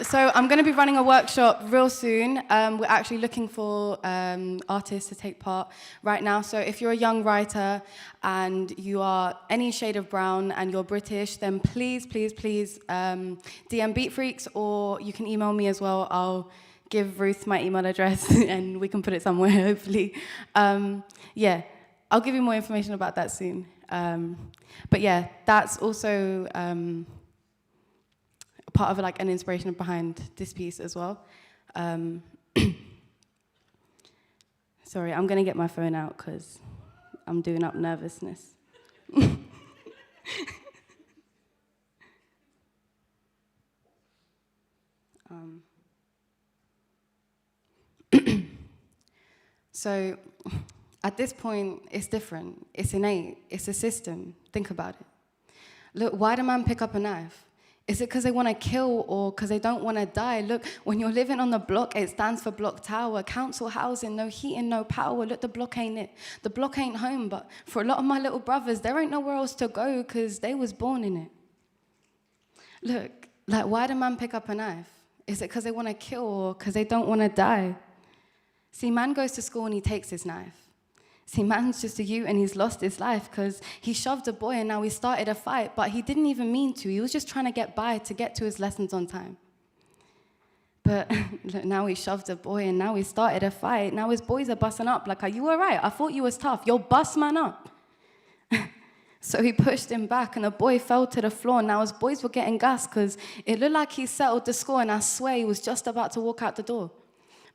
So I'm going to be running a workshop real soon. We're actually looking for artists to take part right now. So if you're a young writer and you are any shade of brown and you're British, then please, please, please DM Beat Freaks, or you can email me as well. I'll give Ruth my email address and we can put it somewhere, hopefully. Yeah, I'll give you more information about that soon. But yeah, that's also part of like an inspiration behind this piece as well. Sorry, I'm gonna get my phone out because I'm doing up nervousness. So at this point, it's different. It's innate. It's a system. Think about it. Look, why do man pick up a knife? Is it because they want to kill or because they don't want to die? Look, when you're living on the block, it stands for block tower, council housing, no heating, no power. Look, the block ain't it. The block ain't home, but for a lot of my little brothers, there ain't nowhere else to go because they was born in it. Look, like, why do man pick up a knife? Is it because they want to kill or because they don't want to die? See, man goes to school and he takes his knife. See, man's just a youth and he's lost his life because he shoved a boy and now he started a fight, but he didn't even mean to. He was just trying to get by to get to his lessons on time. But look, now he shoved a boy and now he started a fight. Now his boys are busting up like, are you all right? I thought you was tough. You'll bust man up. So he pushed him back and the boy fell to the floor. Now his boys were getting gassed because it looked like he settled the score and I swear he was just about to walk out the door.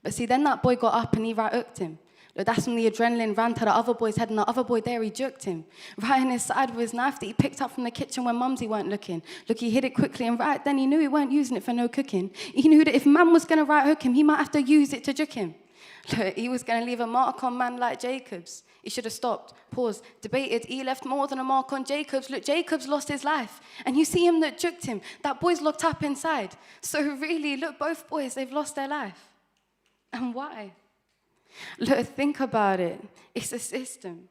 But see, then that boy got up and he right-hooked him. Look, that's when the adrenaline ran to the other boy's head and the other boy there, he juked him. Right in his side with his knife that he picked up from the kitchen when mumsy weren't looking. Look, he hid it quickly and right then he knew he weren't using it for no cooking. He knew that if man was going to right-hook him, he might have to use it to juke him. Look, he was going to leave a mark on man like Jacobs. He should have stopped, paused, debated. He left more than a mark on Jacobs. Look, Jacobs lost his life. And you see him that juked him. That boy's locked up inside. So really, look, both boys, they've lost their life. And why? Look, think about it. It's a system.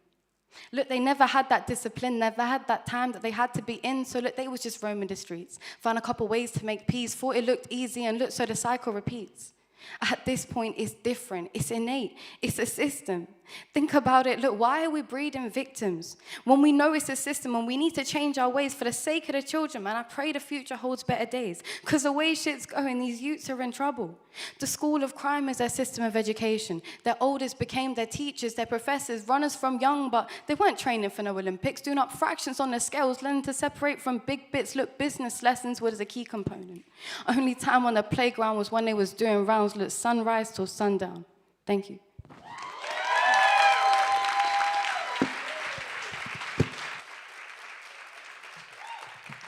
Look, they never had that discipline, never had that time that they had to be in. So look, they was just roaming the streets. Found a couple ways to make peace. Thought it looked easy and look, so the cycle repeats. At this point, it's different. It's innate. It's a system. Think about it. Look, why are we breeding victims? When we know it's a system and we need to change our ways for the sake of the children, man, I pray the future holds better days. Because the way shit's going, these youths are in trouble. The school of crime is their system of education. Their oldest became their teachers, their professors, runners from young, but they weren't training for no Olympics, doing up fractions on the scales, learning to separate from big bits. Look, business lessons was a key component. Only time on the playground was when they was doing rounds, look, sunrise till sundown. Thank you.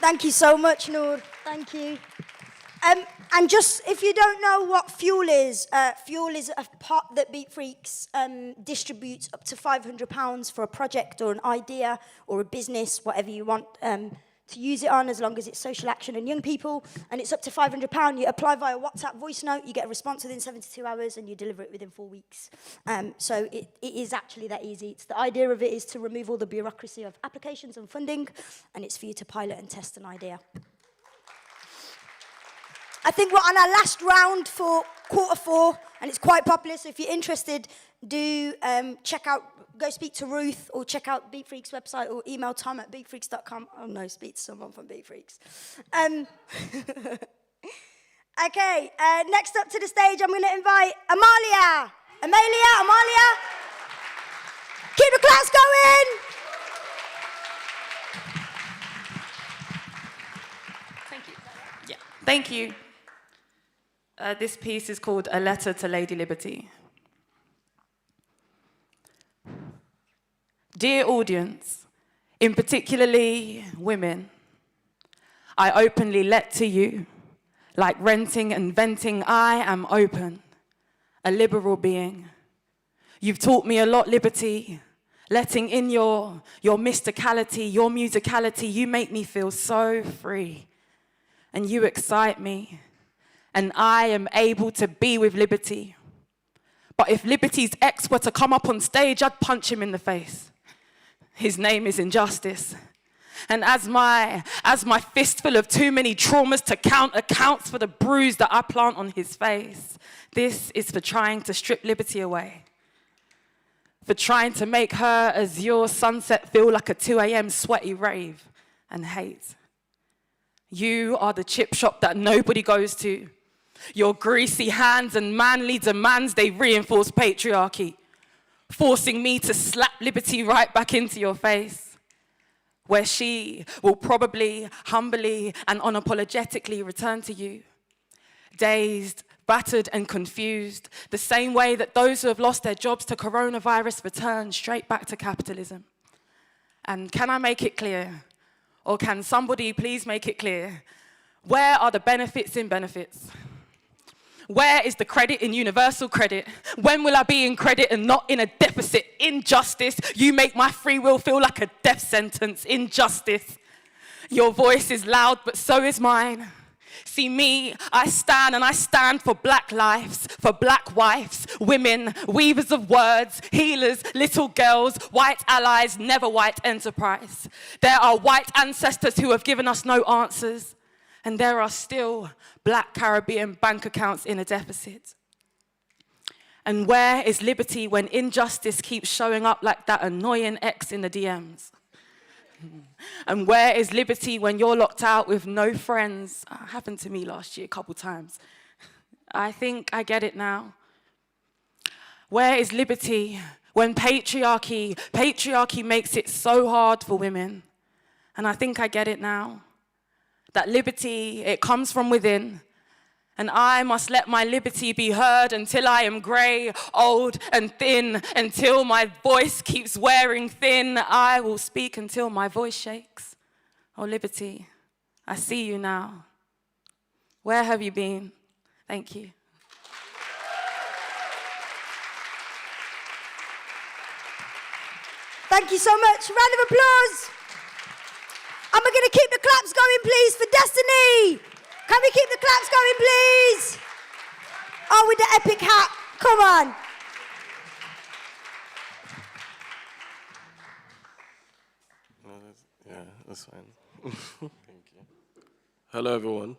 Thank you so much, Noor. Thank you. And just, if you don't know what fuel is a pot that Beat Freaks distributes up to £500 for a project or an idea or a business, whatever you want to use it on, as long as it's social action and young people. And it's up to £500. You apply via WhatsApp voice note, you get a response within 72 hours, and you deliver it within 4 weeks. So it is actually that easy. The idea of it is to remove all the bureaucracy of applications and funding, and it's for you to pilot and test an idea. I think we're on our last round for Q4, and it's quite popular, so if you're interested, do check out, go speak to Ruth, or check out Beat Freaks' website, or email Tom at beatfreaks.com. Oh no, speak to someone from Beat Freaks. Okay, next up to the stage, I'm going to invite Amalia. Amalia. Keep the class going. Thank you. Yeah, thank you. This piece is called A Letter to Lady Liberty. Dear audience, in particularly women, I openly let to you, like renting and venting, I am open, a liberal being. You've taught me a lot, Liberty, letting in your mysticality, your musicality. You make me feel so free, and you excite me, and I am able to be with Liberty. But if Liberty's ex were to come up on stage, I'd punch him in the face. His name is injustice. And as my fistful of too many traumas to count accounts for the bruise that I plant on his face, this is for trying to strip Liberty away. For trying to make her azure sunset feel like a 2 a.m. sweaty rave and hate. You are the chip shop that nobody goes to. Your greasy hands and manly demands, they reinforce patriarchy, forcing me to slap Liberty right back into your face, where she will probably, humbly, and unapologetically return to you, dazed, battered, and confused, the same way that those who have lost their jobs to coronavirus return straight back to capitalism. And can I make it clear, or can somebody please make it clear, where are the benefits in benefits? Where is the credit in universal credit? When will I be in credit and not in a deficit? Injustice, you make my free will feel like a death sentence. Injustice. Your voice is loud, but so is mine. See me, I stand for black lives, for black wives, women, weavers of words, healers, little girls, white allies, never white enterprise. There are white ancestors who have given us no answers. And there are still black Caribbean bank accounts in a deficit. And where is Liberty when injustice keeps showing up like that annoying ex in the DMs? And where is Liberty when you're locked out with no friends? Happened to me last year a couple times. I think I get it now. Where is Liberty when patriarchy makes it so hard for women? And I think I get it now. That liberty, it comes from within. And I must let my liberty be heard until I am grey, old and thin, until my voice keeps wearing thin. I will speak until my voice shakes. Oh, Liberty, I see you now. Where have you been? Thank you. Thank you so much. Round of applause. And we're going to keep the claps going, please, for Destiny. Can we keep the claps going, please? Oh, with the epic hat. Come on. Yeah, that's fine. Thank you. Hello, everyone.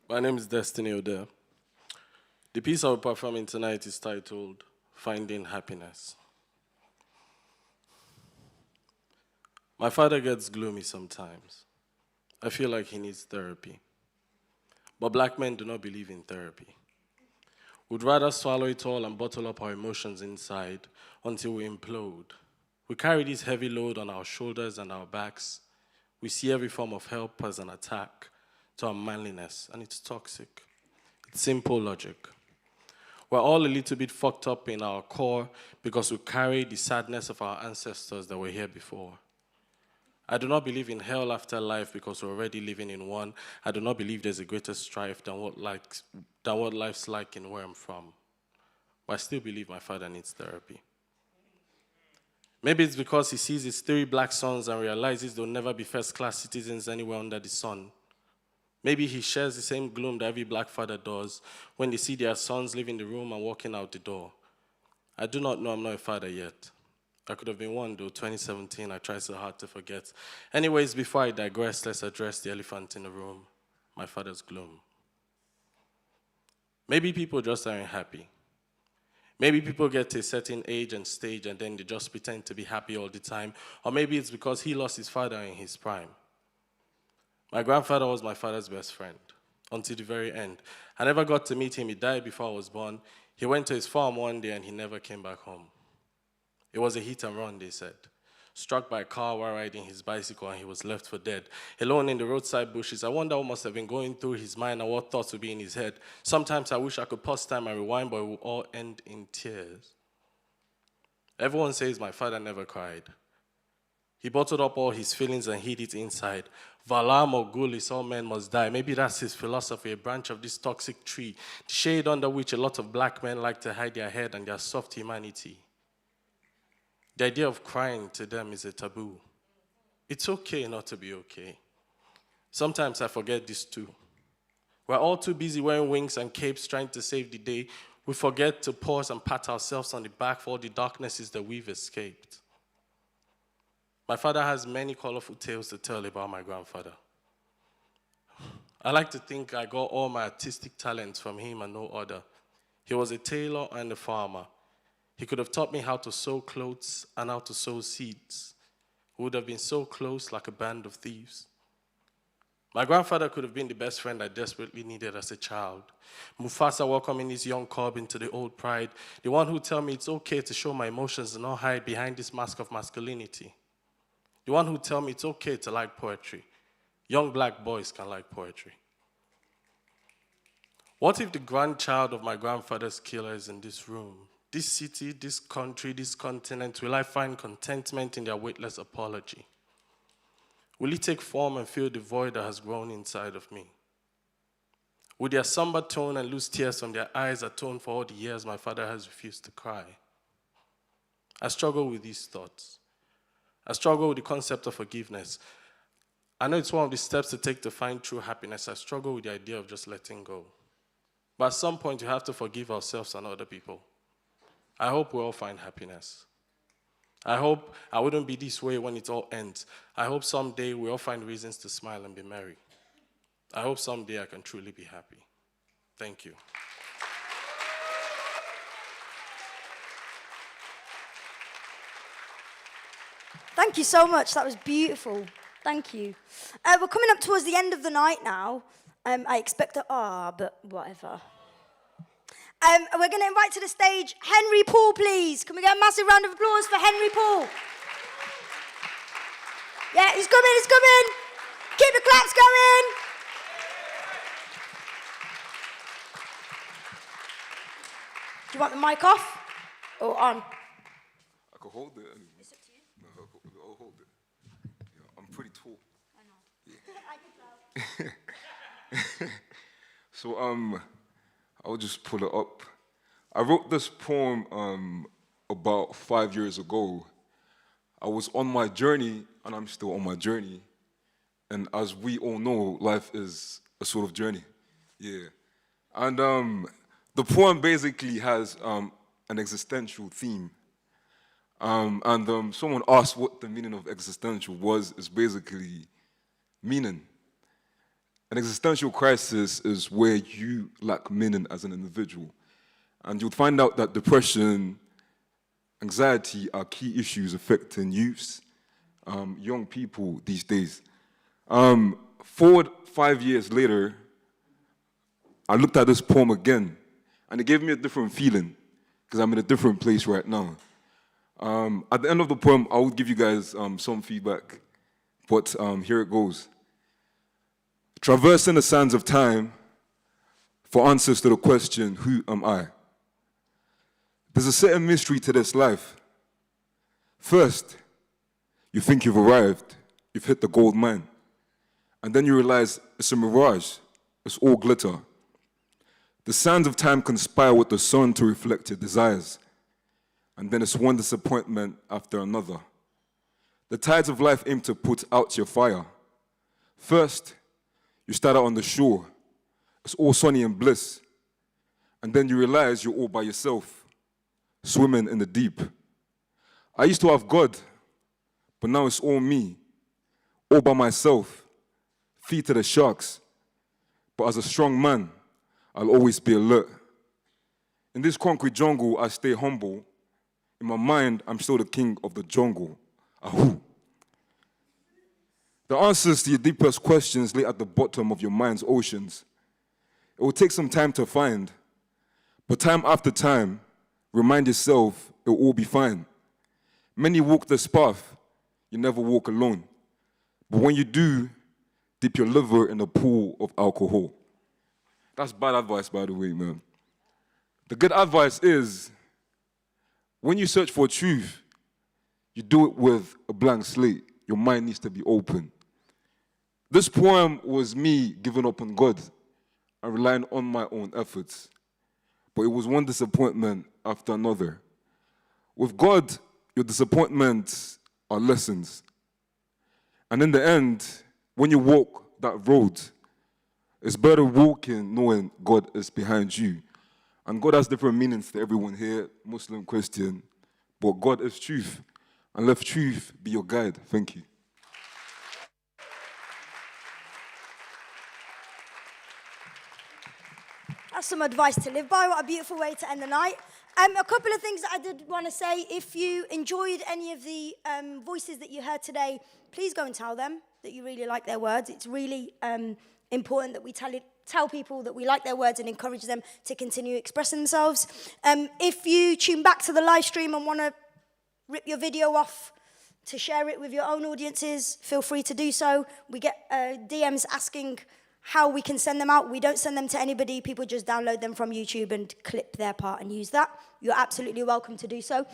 My name is Destiny O'Dea. The piece I'll be performing tonight is titled Finding Happiness. My father gets gloomy sometimes. I feel like he needs therapy. But black men do not believe in therapy. We'd rather swallow it all and bottle up our emotions inside until we implode. We carry this heavy load on our shoulders and our backs. We see every form of help as an attack to our manliness, and it's toxic. It's simple logic. We're all a little bit fucked up in our core because we carry the sadness of our ancestors that were here before. I do not believe in hell after life because we're already living in one. I do not believe there's a greater strife than what life's like in where I'm from. But I still believe my father needs therapy. Maybe it's because he sees his 3 black sons and realizes they'll never be first-class citizens anywhere under the sun. Maybe he shares the same gloom that every black father does when they see their sons leaving the room and walking out the door. I do not know, I'm not a father yet. I could have been one, though. 2017, I tried so hard to forget. Anyways, before I digress, let's address the elephant in the room, my father's gloom. Maybe people just aren't happy. Maybe people get to a certain age and stage and then they just pretend to be happy all the time. Or maybe it's because he lost his father in his prime. My grandfather was my father's best friend until the very end. I never got to meet him. He died before I was born. He went to his farm one day and he never came back home. It was a hit and run, they said. Struck by a car while riding his bicycle and he was left for dead. Alone in the roadside bushes, I wonder what must have been going through his mind and what thoughts would be in his head. Sometimes I wish I could pause time and rewind, but it will all end in tears. Everyone says my father never cried. He bottled up all his feelings and hid it inside. Valam or Gulis, all men must die. Maybe that's his philosophy, a branch of this toxic tree, the shade under which a lot of black men like to hide their head and their soft humanity. The idea of crying to them is a taboo. It's okay not to be okay. Sometimes I forget this too. We're all too busy wearing wings and capes trying to save the day. We forget to pause and pat ourselves on the back for all the darknesses that we've escaped. My father has many colorful tales to tell about my grandfather. I like to think I got all my artistic talents from him and no other. He was a tailor and a farmer. He could have taught me how to sew clothes and how to sow seeds. We would have been so close, like a band of thieves. My grandfather could have been the best friend I desperately needed as a child. Mufasa welcoming his young cub into the old pride, the one who would tell me it's okay to show my emotions and not hide behind this mask of masculinity. The one who would tell me it's okay to like poetry. Young black boys can like poetry. What if the grandchild of my grandfather's killer is in this room? This city, this country, this continent, will I find contentment in their weightless apology? Will it take form and fill the void that has grown inside of me? Will their somber tone and loose tears from their eyes atone for all the years my father has refused to cry? I struggle with these thoughts. I struggle with the concept of forgiveness. I know it's one of the steps to take to find true happiness. I struggle with the idea of just letting go. But at some point, you have to forgive ourselves and other people. I hope we all find happiness. I hope I wouldn't be this way when it all ends. I hope someday we all find reasons to smile and be merry. I hope someday I can truly be happy. Thank you. Thank you so much. That was beautiful. Thank you. We're coming up towards the end of the night now. I expect but whatever. We're going to invite to the stage Henry Paul, please. Can we get a massive round of applause for Henry Paul? Yeah, he's coming, he's coming. Keep the claps going. Do you want the mic off or on? I could hold it. It's up to you. No, I'll hold it. Yeah, I'm pretty tall. I know. I can tell. So, I'll just pull it up. I wrote this poem about 5 years ago. I was on my journey, and I'm still on my journey. And as we all know, life is a sort of journey. Yeah. And the poem basically has an existential theme. And someone asked what the meaning of existential was. It's basically meaning. An existential crisis is where you lack meaning as an individual. And you'll find out that depression, anxiety are key issues affecting youths, young people these days. 5 years later, I looked at this poem again, and it gave me a different feeling, because I'm in a different place right now. At the end of the poem, I will give you guys some feedback, but here it goes. Traversing the sands of time for answers to the question, who am I? There's a certain mystery to this life. First, you think you've arrived, you've hit the gold mine, and then you realize it's a mirage, it's all glitter. The sands of time conspire with the sun to reflect your desires, and then it's one disappointment after another. The tides of life aim to put out your fire. First, you start out on the shore. It's all sunny and bliss. And then you realize you're all by yourself, swimming in the deep. I used to have God, but now it's all me, all by myself, feet to the sharks. But as a strong man, I'll always be alert. In this concrete jungle, I stay humble. In my mind, I'm still the king of the jungle. Ahoo. The answers to your deepest questions lay at the bottom of your mind's oceans. It will take some time to find, but time after time, remind yourself it will all be fine. Many walk this path, you never walk alone. But when you do, dip your liver in a pool of alcohol. That's bad advice, by the way, man. The good advice is, when you search for truth, you do it with a blank slate. Your mind needs to be open. This poem was me giving up on God and relying on my own efforts. But it was one disappointment after another. With God, your disappointments are lessons. And in the end, when you walk that road, It's better walking knowing God is behind you. And God has different meanings to everyone here, Muslim, Christian, but God is truth. And let truth be your guide. Thank you. That's some advice to live by. What a beautiful way to end the night. A couple of things that I did want to say. If you enjoyed any of the voices that you heard today, please go and tell them that you really like their words. It's really important that we tell people that we like their words and encourage them to continue expressing themselves. If you tune back to the live stream and want to rip your video off to share it with your own audiences, feel free to do so. We get DMs asking how we can send them out. We don't send them to anybody. People just download them from YouTube and clip their part and use that. You're absolutely welcome to do so.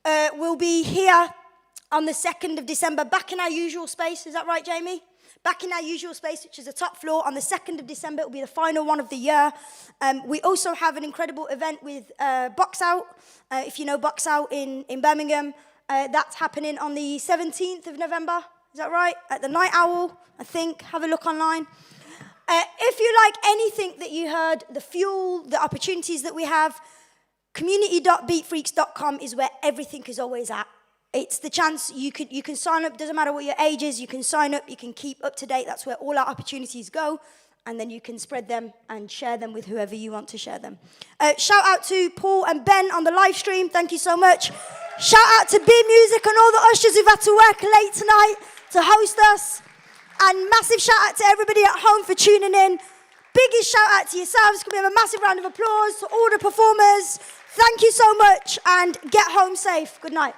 We'll be here on the 2nd of December, back in our usual space. Is that right, Jamie? Back in our usual space, which is the top floor. On the 2nd of December, it will be the final one of the year. We also have an incredible event with Box Out. If you know Box Out in Birmingham, that's happening on the 17th of November. Is that right? At the Night Owl, I think. Have a look online. If you like anything that you heard, the fuel, the opportunities that we have, community.beatfreaks.com is where everything is always at. It's the chance you can sign up, doesn't matter what your age is, you can sign up, you can keep up to date, that's where all our opportunities go, and then you can spread them and share them with whoever you want to share them. Shout out to Paul and Ben on the live stream, thank you so much. Shout out to B Music and all the ushers who've had to work late tonight to host us. And massive shout out to everybody at home for tuning in. Biggest shout out to yourselves. Can we have a massive round of applause to all the performers? Thank you so much and get home safe. Good night.